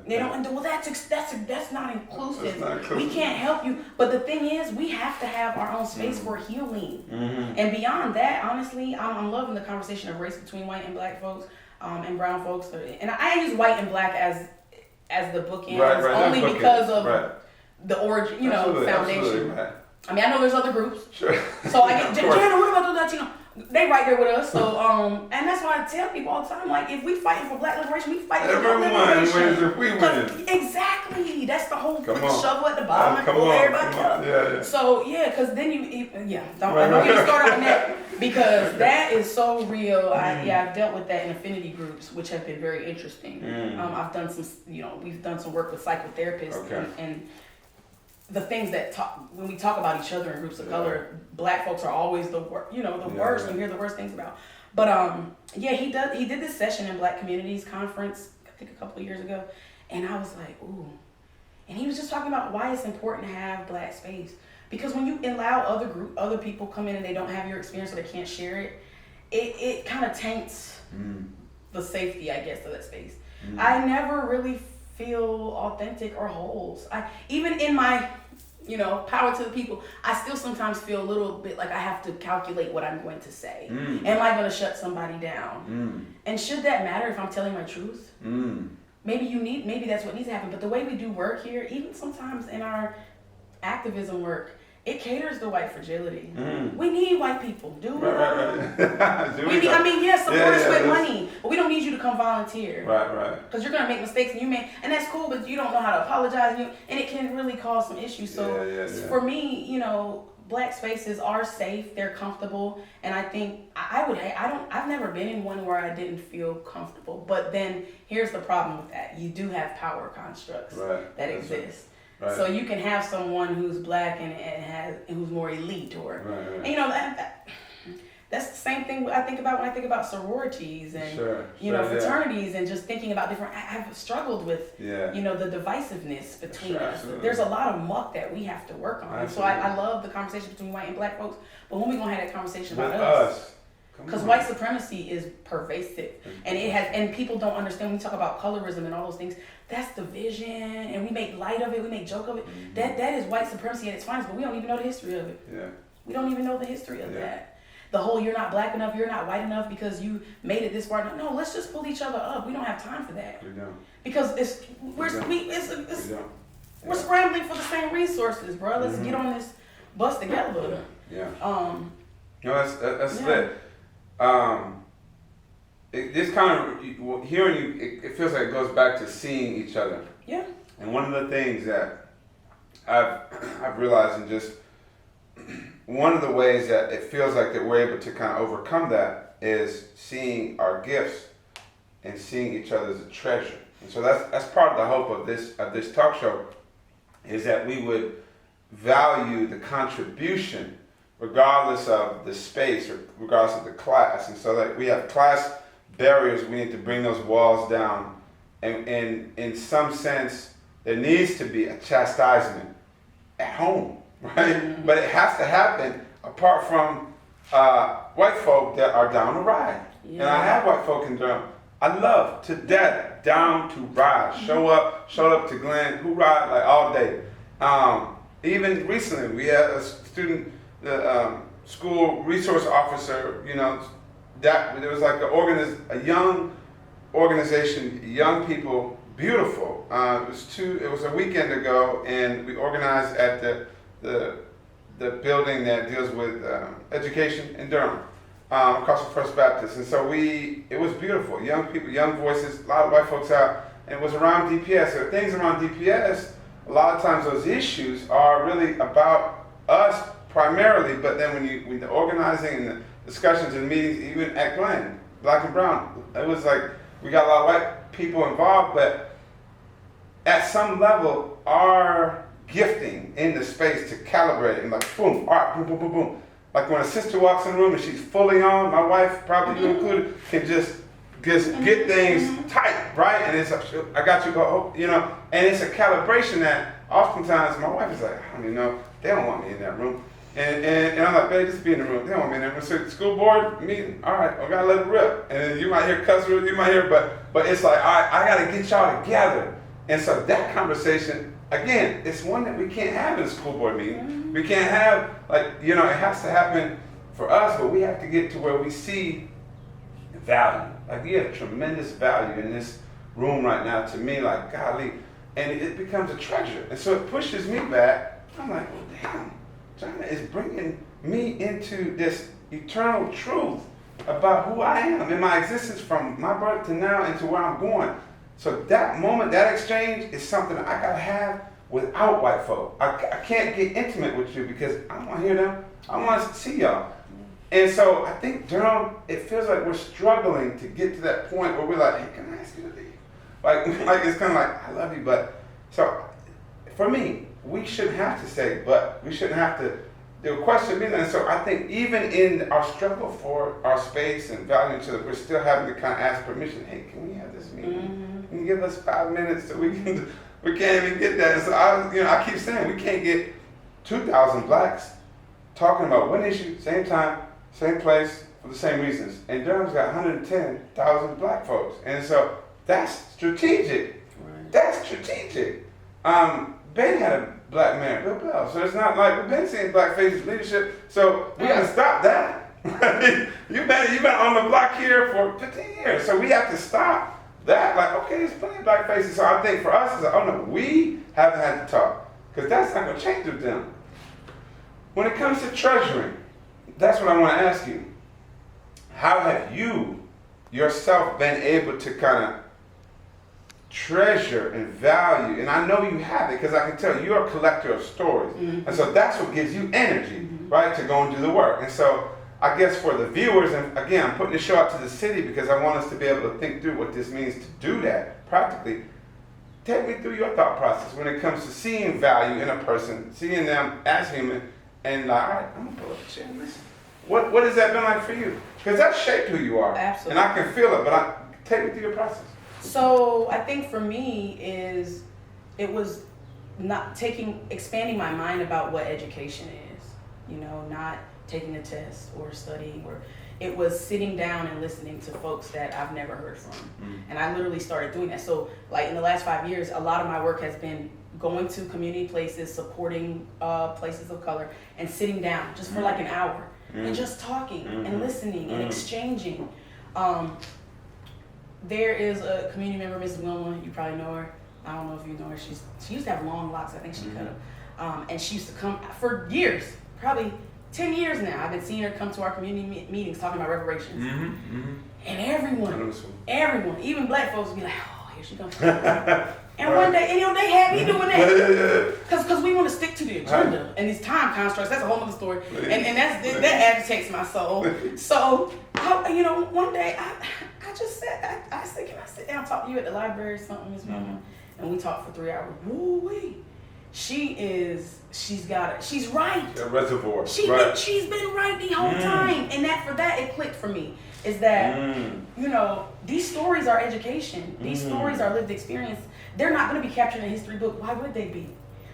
They don't, well, that's not inclusive. We can't help you. But the thing is, we have to have our own space for healing. And beyond that, honestly, I'm loving the conversation of race between white and Black folks. And brown folks, and I use white and Black as the bookends only because of the origin, foundation. I mean, I know there's other groups, so I get Jannah, what about the Latino? They right there with us, so and that's why I tell people all the time, like, if we fighting for Black liberation, we fighting for Black liberation. Everyone wins if we win. Exactly, that's the whole put the shovel at the bottom and pull everybody up. So because then I know you start on that because that is so real. I've dealt with that in affinity groups, which have been very interesting. I've done some, we've done some work with psychotherapists and the things that when we talk about each other in groups of color, Black folks are always the worst. Worst. You hear the worst things about. But he did this session in Black Communities Conference, I think a couple of years ago, and I was like, ooh. And he was just talking about why it's important to have Black space, because when you allow other people come in and they don't have your experience or they can't share it kind of taints the safety, I guess, of that space. I never really feel authentic or whole. Even in my, power to the people, I still sometimes feel a little bit like I have to calculate what I'm going to say. Am I going to shut somebody down? And should that matter if I'm telling my truth? Maybe that's what needs to happen. But the way we do work here, even sometimes in our activism work, it caters to white fragility. We need white people. Do we? Support us with money, but we don't need you to come volunteer. Right. Because you're gonna make mistakes, and that's cool, but you don't know how to apologize, and it can really cause some issues. So for me, Black spaces are safe, they're comfortable, and I think I've never been in one where I didn't feel comfortable. But then here's the problem with that: you do have power constructs that exist. Right. So you can have someone who's Black and who's more elite, or That's the same thing I think about when I think about sororities and fraternities and just thinking about different. I've struggled with the divisiveness between us. Absolutely. There's a lot of muck that we have to work on. So I love the conversation between white and black folks. But when we gonna have that conversation about us? Because white supremacy is pervasive, and people don't understand when we talk about colorism and all those things. That's division, and we make light of it, we make joke of it. That is white supremacy at its finest, but we don't even know the history of it. Yeah. We don't even know the history of that. The whole you're not black enough, you're not white enough because you made it this far. No, let's just pull each other up. We don't have time for that. We don't. Because we're scrambling for the same resources, bro. Let's get on this bus together. Yeah. That's lit. This kind of hearing you, it feels like it goes back to seeing each other. Yeah. And one of the things that I've realized, and just one of the ways that it feels like that we're able to kind of overcome that is seeing our gifts and seeing each other as a treasure. And so that's part of the hope of this talk show, is that we would value the contribution regardless of the space or regardless of the class. And so like we have class barriers, we need to bring those walls down. And in some sense, there needs to be a chastisement at home, right? Mm-hmm. But it has to happen apart from white folk that are down to ride. Yeah. And I have white folk in Durham. I love to death down to ride. Showed up to Glenn, who ride like all day. Even recently, we had a student, the school resource officer, that there was like a young organization, young people, beautiful. It was a weekend ago, and we organized at the building that deals with education in Durham, across from First Baptist. And so it was beautiful. Young people, young voices, a lot of white folks out, and it was around DPS. So things around DPS, a lot of times those issues are really about us primarily, but then when the organizing and the discussions and meetings, even at Glenn, Black and Brown, it was like we got a lot of white people involved, but at some level, our gifting in the space to calibrate and like boom, all right, boom, boom, boom, boom. Like when a sister walks in the room and she's fully on, my wife, probably you included, can just get things tight, right? And it's I got you, go, and it's a calibration that oftentimes my wife is like, I don't even know, they don't want me in that room. And I'm like, babe, just be in the room. They don't want me in that room. So school board meeting, all right, I gotta let it rip. And then you might hear cuss words, you might hear, but it's like, all right, I gotta get y'all together. And so that conversation, again, it's one that we can't have in a school board meeting. We can't have, it has to happen for us, but we have to get to where we see value. Like, you have tremendous value in this room right now to me, like, golly, and it becomes a treasure. And so it pushes me back. I'm like, well, damn. Jannah is bringing me into this eternal truth about who I am in my existence from my birth to now and to where I'm going. So that moment, that exchange is something I gotta have without white folk. I can't get intimate with you because I don't want to hear them. I want to see y'all. And so I think Durham, it feels like we're struggling to get to that point where we're like, hey, can I ask you to leave? Like it's kind of like, I love you, but so for me, we shouldn't have to say, but we shouldn't have to, the question be that. So I think even in our struggle for our space and value each other, we're still having to kind of ask permission. Hey, can we have this meeting? Can you give us 5 minutes so we can't even get that? And so I keep saying we can't get 2,000 blacks talking about one issue, same time, same place, for the same reasons. And Durham's got 110,000 black folks. And so that's strategic. Right. That's strategic. Ben had a black man, Bill Bell. So it's not like we've been seeing black faces leadership. So we gotta stop that. You've been on the block here for 15 years. So we have to stop that. Like, okay, there's plenty of black faces. So I think for us, it's like, oh no, we haven't had to talk. Because that's not gonna change with them. When it comes to treasuring, that's what I want to ask you. How have you yourself been able to kind of treasure and value? And I know you have it because I can tell you're a collector of stories. And so that's what gives you energy, right, to go and do the work. And so I guess for the viewers, and again, I'm putting the show out to the city because I want us to be able to think through what this means to do that practically. Take me through your thought process when it comes to seeing value in a person, seeing them as human, and like, all right, I'm gonna pull up a chair and listen. What has that been like for you? Because that shaped who you are. Absolutely. And I can feel it, but take me through your process. So I think for me it was expanding my mind about what education is, not taking a test or studying, or it was sitting down and listening to folks that I've never heard from. And I literally started doing that. So like in the last 5 years, a lot of my work has been going to community places, supporting places of color, and sitting down just for like an hour and just talking and listening and exchanging. There is a community member, Mrs. Wilma, you probably know her. I don't know if you know her. She used to have long locks. I think she cut them. And she used to come for years, probably 10 years now. I've been seeing her come to our community meetings talking about reparations. And everyone, even black folks would be like, oh, here she comes. And one day, they had me doing that. Because we want to stick to the agenda and these time constructs. That's a whole other story. And that agitates my soul. So, one day I just said, I said, can I sit down and talk to you at the library or something, Ms. Mama? And we talked for 3 hours. Woo-wee. She's got it. She's right. A reservoir. She's been right the whole time. And it clicked for me. Is that, these stories are education. These stories are lived experience. They're not going to be captured in a history book. Why would they be?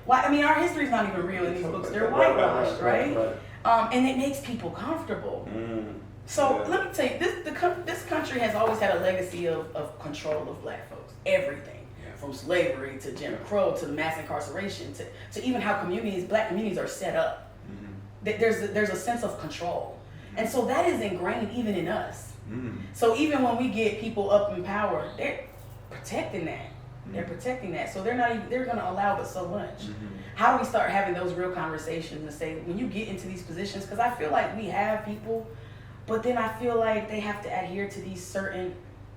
Why? I mean, our history is not even real in these books. They're whitewashed, right? And it makes people comfortable. So let me tell you, this country has always had a legacy of control of black folks. Everything. From slavery to Jim Crow to mass incarceration to even how black communities are set up. There's a sense of control. And so that is ingrained even in us. So even when we get people up in power, they're protecting that. They're protecting that. So they're going to allow but so much. How do we start having those real conversations and say, when you get into these positions, because I feel like we have people, but then I feel like they have to adhere to these certain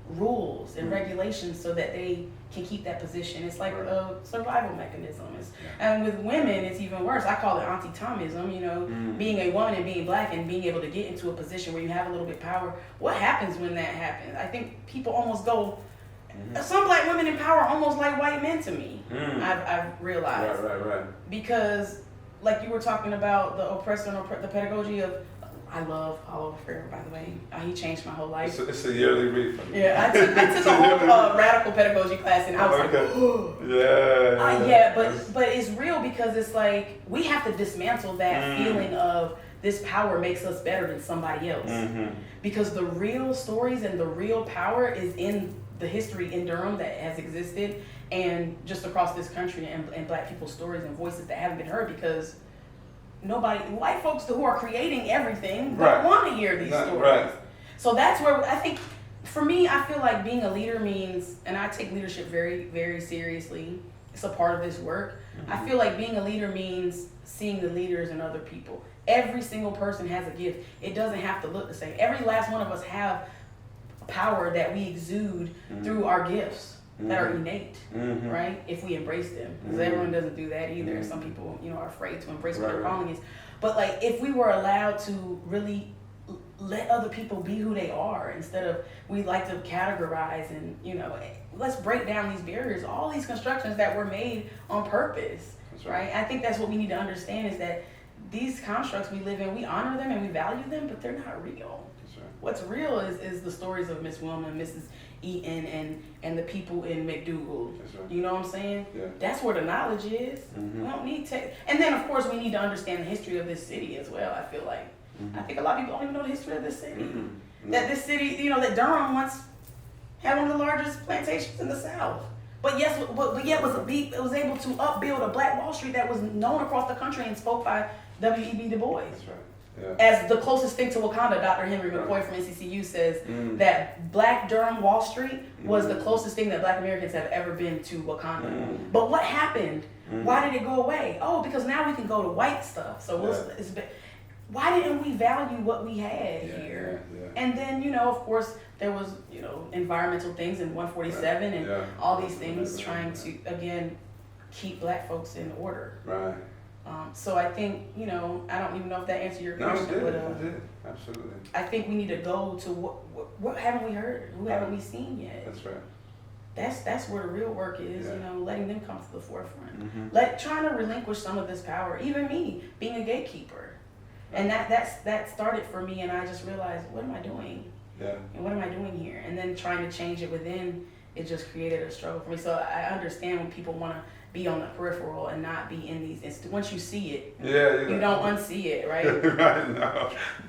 rules and regulations so that they can keep that position. It's like a survival mechanism. And with women, it's even worse. I call it Auntie Tomism, being a woman and being black and being able to get into a position where you have a little bit of power. What happens when that happens? I think people almost go, some black women in power are almost like white men to me. I've realized. Right. Because like you were talking about the oppressor and the pedagogy of, I love Paulo Freire, by the way. He changed my whole life. It's a yearly read for me. Yeah, I took a whole radical pedagogy class, and I was like, oh. But it's real because it's like we have to dismantle that feeling of this power makes us better than somebody else. Because the real stories and the real power is in the history in Durham that has existed and just across this country and black people's stories and voices that haven't been heard because white folks who are creating everything don't want to hear these stories. So that's where I think, for me, I feel like being a leader means, and I take leadership very, very seriously. It's a part of this work. I feel like being a leader means seeing the leaders in other people. Every single person has a gift. It doesn't have to look the same. Every last one of us have power that we exude through our gifts that are innate, right? If we embrace them. Because everyone doesn't do that either. Some people, are afraid to embrace what their calling is. But like, if we were allowed to really let other people be who they are instead of, we like to categorize and, let's break down these barriers, all these constructions that were made on purpose, right? I think that's what we need to understand is that these constructs we live in, we honor them and we value them, but they're not real. What's real is the stories of Miss Wilma, Mrs. Eaton, and the people in McDougal. You know what I'm saying? Yeah. That's where the knowledge is. We don't need and then of course we need to understand the history of this city as well. I feel like I think a lot of people don't even know the history of this city. That this city, that Durham once had one of the largest plantations in the South. But yet it was able to upbuild a Black Wall Street that was known across the country and spoke by W.E.B. Du Bois. That's right. Yeah. As the closest thing to Wakanda, Dr. Henry McCoy from NCCU says that Black Durham Wall Street was the closest thing that Black Americans have ever been to Wakanda. But what happened? Why did it go away? Oh, because now we can go to white stuff. So why didn't we value what we had here? And then, of course, there was, environmental things in 147 and all these things trying to, again, keep Black folks in order. Right. So I think, I don't even know if that answered your question. No, it did. Absolutely. I think we need to go to what haven't we heard? Who haven't we seen yet? That's right. That's where the real work is, letting them come to the forefront. Mm-hmm. Trying to relinquish some of this power. Even me, being a gatekeeper. And that started for me, and I just realized, what am I doing? Yeah. And what am I doing here? And then trying to change it within, it just created a struggle for me. So I understand when people want to be on the peripheral and not be in these once you see it, you don't unsee it, right? Right,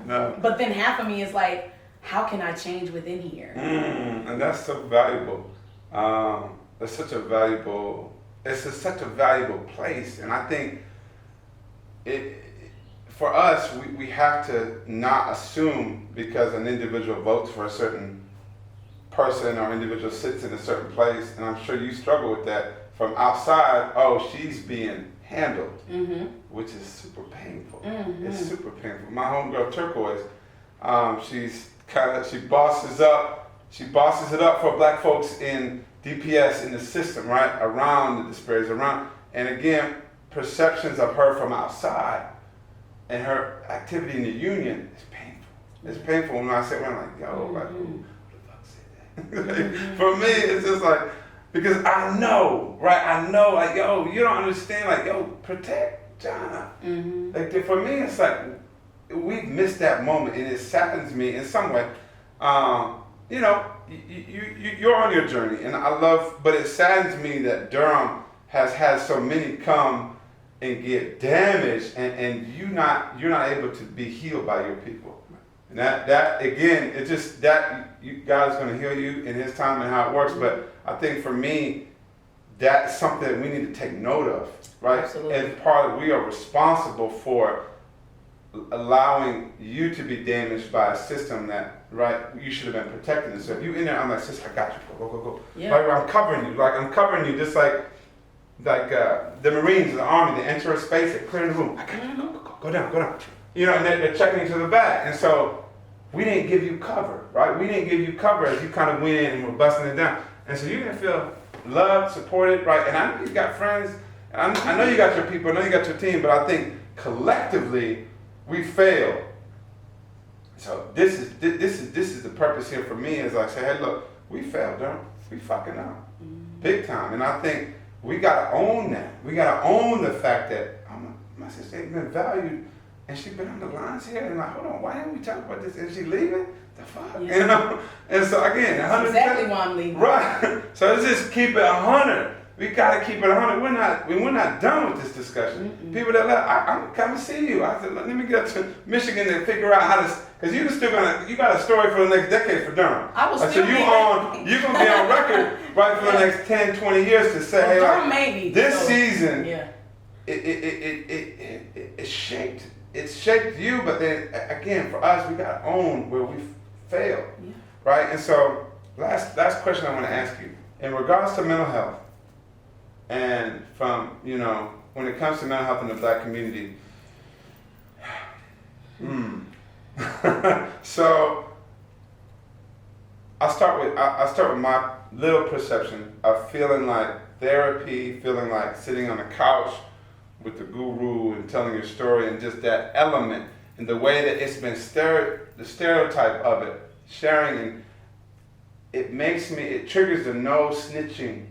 no. But then half of me is like, how can I change within here? And that's so valuable. It's such a valuable place, and I think for us, we have to not assume because an individual votes for a certain person or individual sits in a certain place, and I'm sure you struggle with that from outside. Oh, she's being handled, which is super painful. It's super painful. My homegirl Turquoise, she bosses it up for black folks in DPS in the system, right? Around the disparities, and again, perceptions of her from outside and her activity in the union is painful. It's painful when I say, I'm like, yo, like, who the fuck said that? For me, it's just like, because I know, right? I know, like, yo, you don't understand, like, yo, protect Jannah. Like, for me, it's like, we've missed that moment, and it saddens me in some way. You know, you're on your journey, and but it saddens me that Durham has had so many come and get damaged, and you're not able to be healed by your people. And that again, it's just that God's going to heal you in His time and how it works. But I think for me, that's something that we need to take note of, right? Absolutely. And part of we are responsible for allowing you to be damaged by a system that, right, you should have been protecting. And so if you in there, I'm like, sis, I got you. Go. Yeah. Like, I'm covering you, just like the Marines, the Army, they enter a space, they clear the room. I got you. Go down. You know, and they're checking into the back. And so we didn't give you cover, right? We didn't give you cover as you kind of went in and were busting it down. And so you didn't feel loved, supported, right? And I know you got friends, and I know you got your people, I know you got your team, but I think collectively we failed. So this is the purpose here for me, is I say, hey, look, we failed, don't we? Fucking up, big time. And I think we gotta own that. We gotta own the fact that my sister ain't been valued, and she been on the lines here, and like, hold on, why didn't we talk about this? And she leaving? The fuck, yeah. You know? And so again, That's exactly why I'm leaving. Right. So let's just keep it 100. We gotta keep it 100. We're not done with this discussion. People that left, I'm coming to see you. I said, let me get to Michigan and figure out how to, because you got a story for the next decade for Durham. I was so still you're gonna be on record right for the next 10, 20 years to say, hey, Durham like, maybe. this season, yeah. it shaped you, but then again, for us, we gotta own where we failed, right? And so, last question I want to ask you, in regards to mental health, and from, you know, when it comes to mental health in the black community, so I'll start with my little perception of feeling like therapy, feeling like sitting on a couch with the guru and telling your story, and just that element and the way that it's been the stereotype of it, sharing, and it triggers the no snitching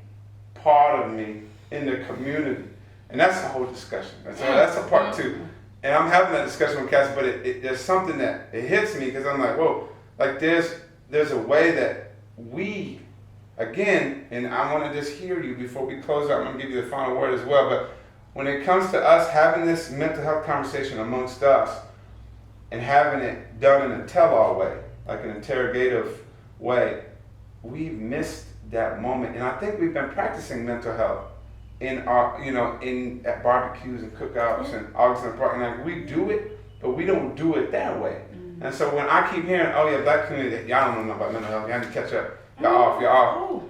part of me in the community. And that's the whole discussion. That's a part two. And I'm having that discussion with Cass, but there's something that it hits me, because I'm like, whoa, like there's a way that we, again, and I want to just hear you before we close out. I'm going to give you the final word as well, but when it comes to us having this mental health conversation amongst us and having it done in a tell-all way, like an interrogative way, we've missed that moment. And I think we've been practicing mental health in our, at barbecues and cookouts and August and Park, and like, we do it, but we don't do it that way. And so when I keep hearing, oh yeah, black community, y'all don't know about mental health, y'all need to catch up, y'all off.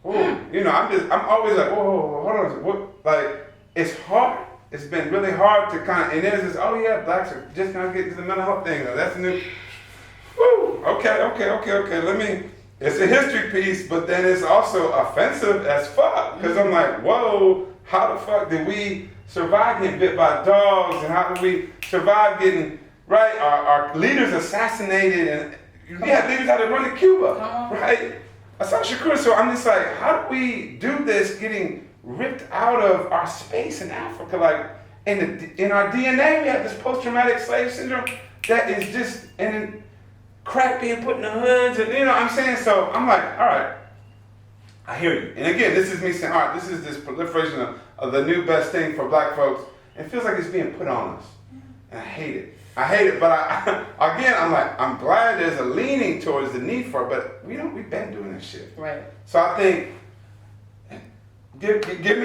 I'm always like, whoa, hold on, what? Like, it's hard. It's been really hard to kind of, and there's this, oh yeah, blacks are just gonna get to the mental health thing. That's new. Woo, okay. It's a history piece, but then it's also offensive as fuck. Because I'm like, whoa, how the fuck did we survive getting bit by dogs? And how did we survive getting, right, our leaders assassinated? And we had leaders out there running Cuba, right? I saw Shakur, so I'm just like, how do we do this getting ripped out of our space in Africa? Like, in our DNA, we have this post-traumatic slave syndrome that is just, and then crack being put in the hoods, and you know what I'm saying? So I'm like, all right, I hear you. And again, this is me saying, all right, this is this proliferation of the new best thing for black folks. It feels like it's being put on us. And I hate it. But again, I'm glad there's a leaning towards the need for it, but we've been doing this shit. Right. So I think, give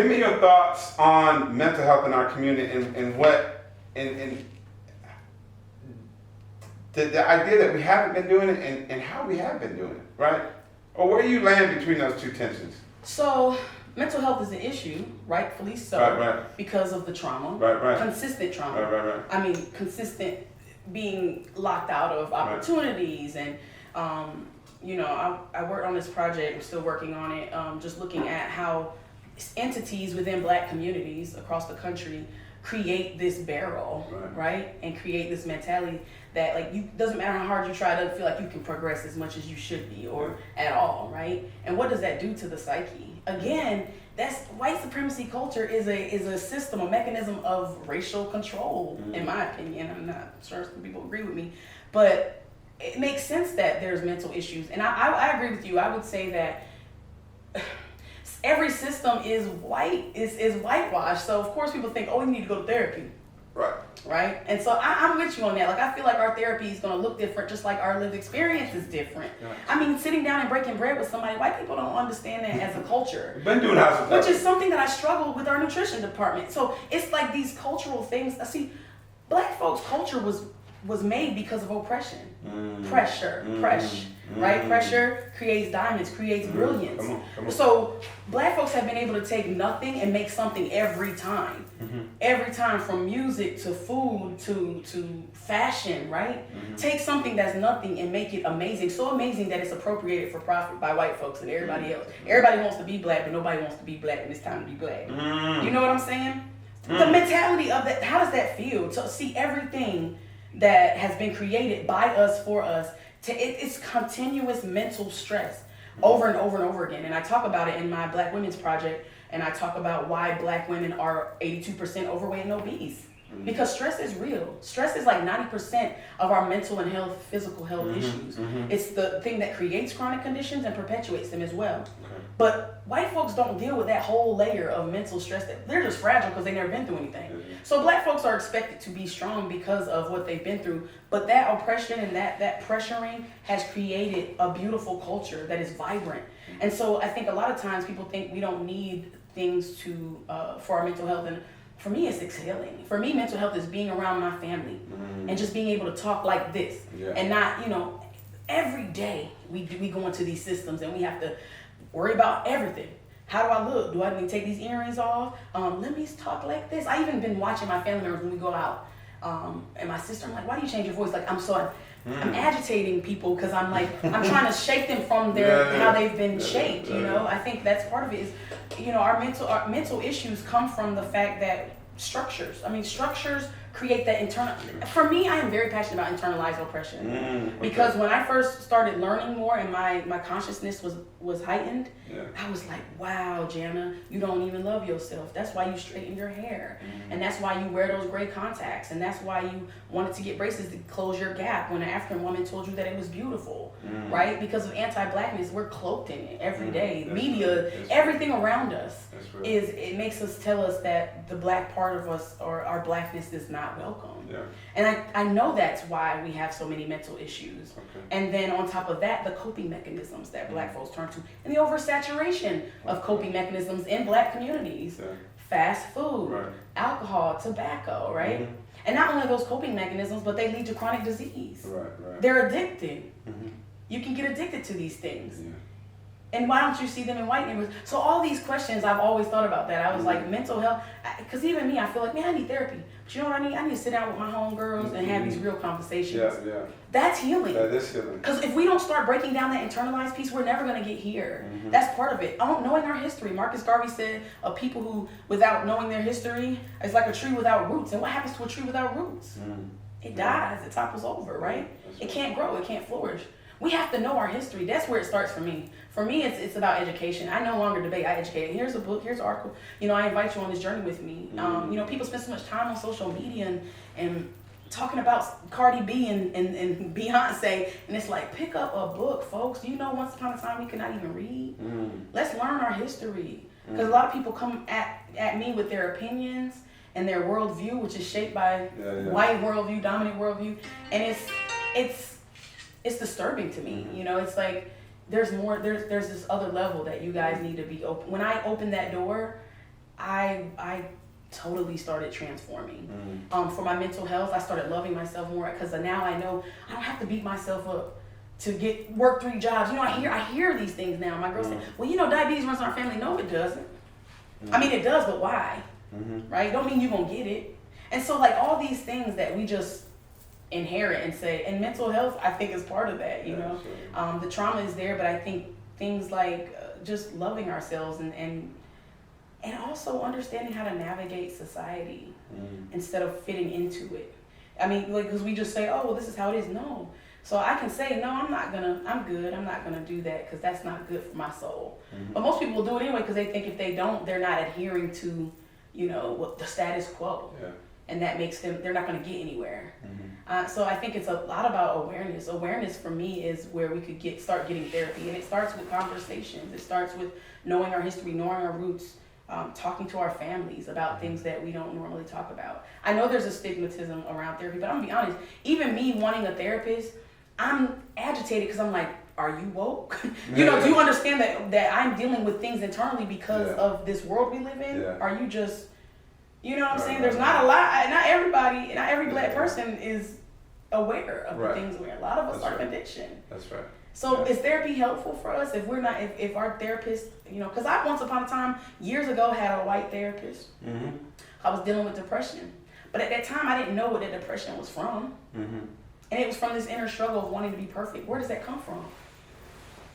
me your thoughts on mental health in our community and the idea that we haven't been doing it and how we have been doing it, right? Or where you land between those two tensions. So mental health is an issue, rightfully so, right. Because of the trauma, right. Consistent trauma. Right. I mean, consistent being locked out of opportunities, and I worked on this project. I'm still working on it. Just looking at how entities within Black communities across the country create this barrel, right? And create this mentality that doesn't matter how hard you try to feel like you can progress as much as you should be or at all, right? And what does that do to the psyche? Again, that's white supremacy culture is a system, a mechanism of racial control, in my opinion. I'm not sure some people agree with me, but it makes sense that there's mental issues. And I agree with you. I would say that every system is whitewashed. So of course people think, oh, you need to go to therapy. Right? And so I'm with you on that. I feel like our therapy is going to look different, just like our lived experience is different. I mean, sitting down and breaking bread with somebody, white people don't understand that as a culture. We've been doing house of therapy. Which is something that I struggle with our nutrition department. So it's like these cultural things. See, Black folks' culture was made because of oppression. Pressure. Right? Pressure creates diamonds, creates brilliance. Come on. So Black folks have been able to take nothing and make something every time. Every time, from music to food to fashion, right? Take something that's nothing and make it amazing. So amazing that it's appropriated for profit by white folks and everybody else. Everybody wants to be Black, but nobody wants to be Black when it's time to be Black. You know what I'm saying? The mentality of that, how does that feel? To see everything that has been created by us, for us, it's continuous mental stress over and over and over again. And I talk about it in my Black Women's Project, and I talk about why Black women are 82% overweight and obese. Because stress is real. Stress is like 90% of our mental and physical health issues. It's the thing that creates chronic conditions and perpetuates them as well. But white folks don't deal with that whole layer of mental stress. They're just fragile because they've never been through anything. So Black folks are expected to be strong because of what they've been through. But that oppression and that pressuring has created a beautiful culture that is vibrant. And so I think a lot of times people think we don't need things to for our mental health. And for me, it's exhaling. For me, mental health is being around my family and just being able to talk like this. And not, every day we go into these systems and we have to worry about everything. How do I look? Do I need to take these earrings off? Let me talk like this. I even been watching my family members when we go out. And my sister, I'm like, why do you change your voice? Like, I'm agitating people because I'm trying to shake them from how they've been shaped. I think that's part of it is, our mental issues come from the fact that structures create that internal. For me, I am very passionate about internalized oppression because when I first started learning more and my consciousness was heightened, I was like, wow, Jannah, you don't even love yourself. That's why you straighten your hair, and that's why you wear those gray contacts, and that's why you wanted to get braces to close your gap when an African woman told you that it was beautiful, right? Because of anti-Blackness, we're cloaked in it every day. Media, everything around us it makes us tell us that the Black part of us or our Blackness is not welcome. And I know that's why we have so many mental issues. And then on top of that, the coping mechanisms that Black folks turn to, and the oversaturation of coping mechanisms in Black communities. Fast food, alcohol, tobacco, right? And not only those coping mechanisms, but they lead to chronic disease. They're addicted. You can get addicted to these things. And why don't you see them in white neighborhoods? So all these questions, I've always thought about that. I was like, mental health, because even me, I feel like, man, I need therapy. But you know what I need? I need to sit down with my homegirls and have these real conversations. That's healing. That is healing. Because if we don't start breaking down that internalized piece, we're never going to get here. That's part of it. Knowing our history. Marcus Garvey said, of people who, without knowing their history, it's like a tree without roots. And what happens to a tree without roots? It dies. It topples over, right? It can't grow. It can't flourish. We have to know our history. That's where it starts for me. For me, it's about education. I no longer debate. I educate. Here's a book. Here's an article. I invite you on this journey with me. People spend so much time on social media and talking about Cardi B and Beyonce, and it's like, pick up a book, folks. Once upon a time we could not even read. Let's learn our history, because a lot of people come at me with their opinions and their worldview, which is shaped by white worldview, dominant worldview, and it's disturbing to me. It's like there's more. There's this other level that you guys need to be open. When I opened that door, I totally started transforming. For my mental health, I started loving myself more, because now I know I don't have to beat myself up to work 3 jobs. I hear these things now. My girl said, well, diabetes runs in our family. No, it doesn't. I mean, it does, but why? Right? Don't mean you're going to get it. And so, like, all these things that we just inherit and say, and mental health, I think, is part of that, the trauma is there, but I think things like just loving ourselves and also understanding how to navigate society instead of fitting into it. I mean, like, because we just say, oh, well, this is how it is. No. So I can say, no, I'm good. I'm not going to do that, because that's not good for my soul. But most people will do it anyway, because they think if they don't, they're not adhering to, the status quo. Yeah. And that makes they're not going to get anywhere. So I think it's a lot about awareness. Awareness for me is where we could start getting therapy. And it starts with conversations. It starts with knowing our history, knowing our roots, talking to our families about things that we don't normally talk about. I know there's a stigmatism around therapy, but I'm going to be honest, even me wanting a therapist, I'm agitated, because I'm like, are you woke? Do you understand that I'm dealing with things internally because of this world we live in? Yeah. Are you just, what I'm saying? There's not a lot, not every Black person is aware of the things we're in. A lot of us are conditioned. That's right. So is therapy helpful for us if we're not, if our therapist, because I once upon a time, years ago, had a white therapist. I was dealing with depression. But at that time, I didn't know what the depression was from. And it was from this inner struggle of wanting to be perfect. Where does that come from?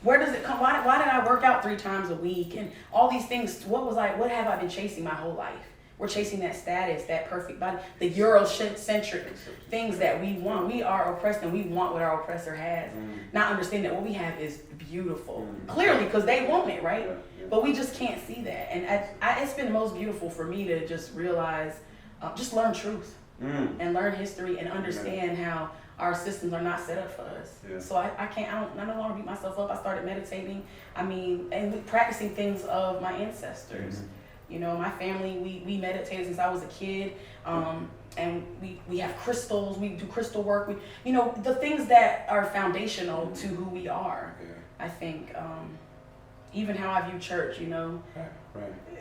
Where does it come? Why did I work out 3 times a week and all these things? What have I been chasing my whole life? We're chasing that status, that perfect body, the Eurocentric things that we want. We are oppressed, and we want what our oppressor has. Not understanding that what we have is beautiful. Clearly, because they want it, right? But we just can't see that. And it's been the most beautiful for me to just realize, just learn truth and learn history and understand how our systems are not set up for us. So I no longer beat myself up. I started meditating. And practicing things of my ancestors. My family, we meditated since I was a kid. And we have crystals, we do crystal work. The things that are foundational to who we are. I think, even how I view church,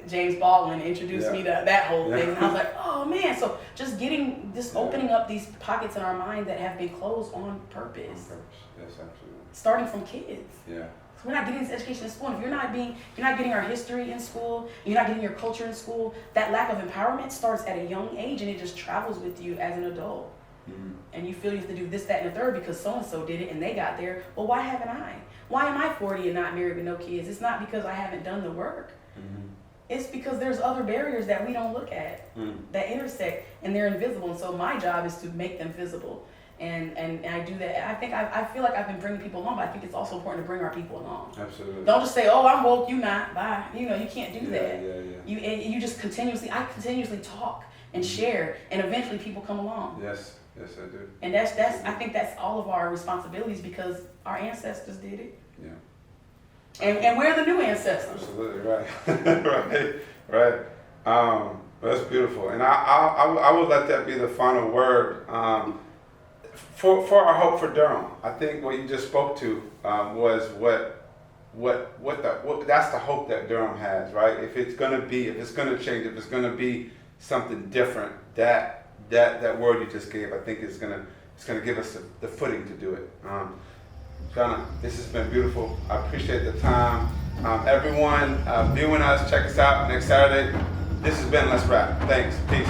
James Baldwin introduced me to that whole thing. And I was like, oh man. So just opening up these pockets in our mind that have been closed on purpose. Yes, absolutely. Starting from kids. Yeah. So we're not getting this education in school. And if you're not getting our history in school, you're not getting your culture in school, that lack of empowerment starts at a young age, and it just travels with you as an adult. And you feel you have to do this, that, and the third because so-and-so did it and they got there. Well, why haven't I? Why am I 40 and not married with no kids? It's not because I haven't done the work. It's because there's other barriers that we don't look at that intersect, and they're invisible. And so my job is to make them visible. And I do that. I feel like I've been bringing people along, but I think it's also important to bring our people along. Absolutely. Don't just say, oh, I'm woke, you not. Bye. You can't do that. You just continuously talk and share, and eventually people come along. Yes, I do. And I think that's all of our responsibilities, because our ancestors did it. Yeah. And we're the new ancestors. Absolutely, right. right. That's beautiful. And I would let that be the final word. For our hope for Durham, I think what you just spoke to was that's the hope that Durham has, right? If it's gonna change, if it's gonna be something different, that word you just gave, I think it's gonna give us the footing to do it. Jannah, this has been beautiful. I appreciate the time. Everyone viewing us, check us out next Saturday. This has been Let's Rap. Thanks. Peace.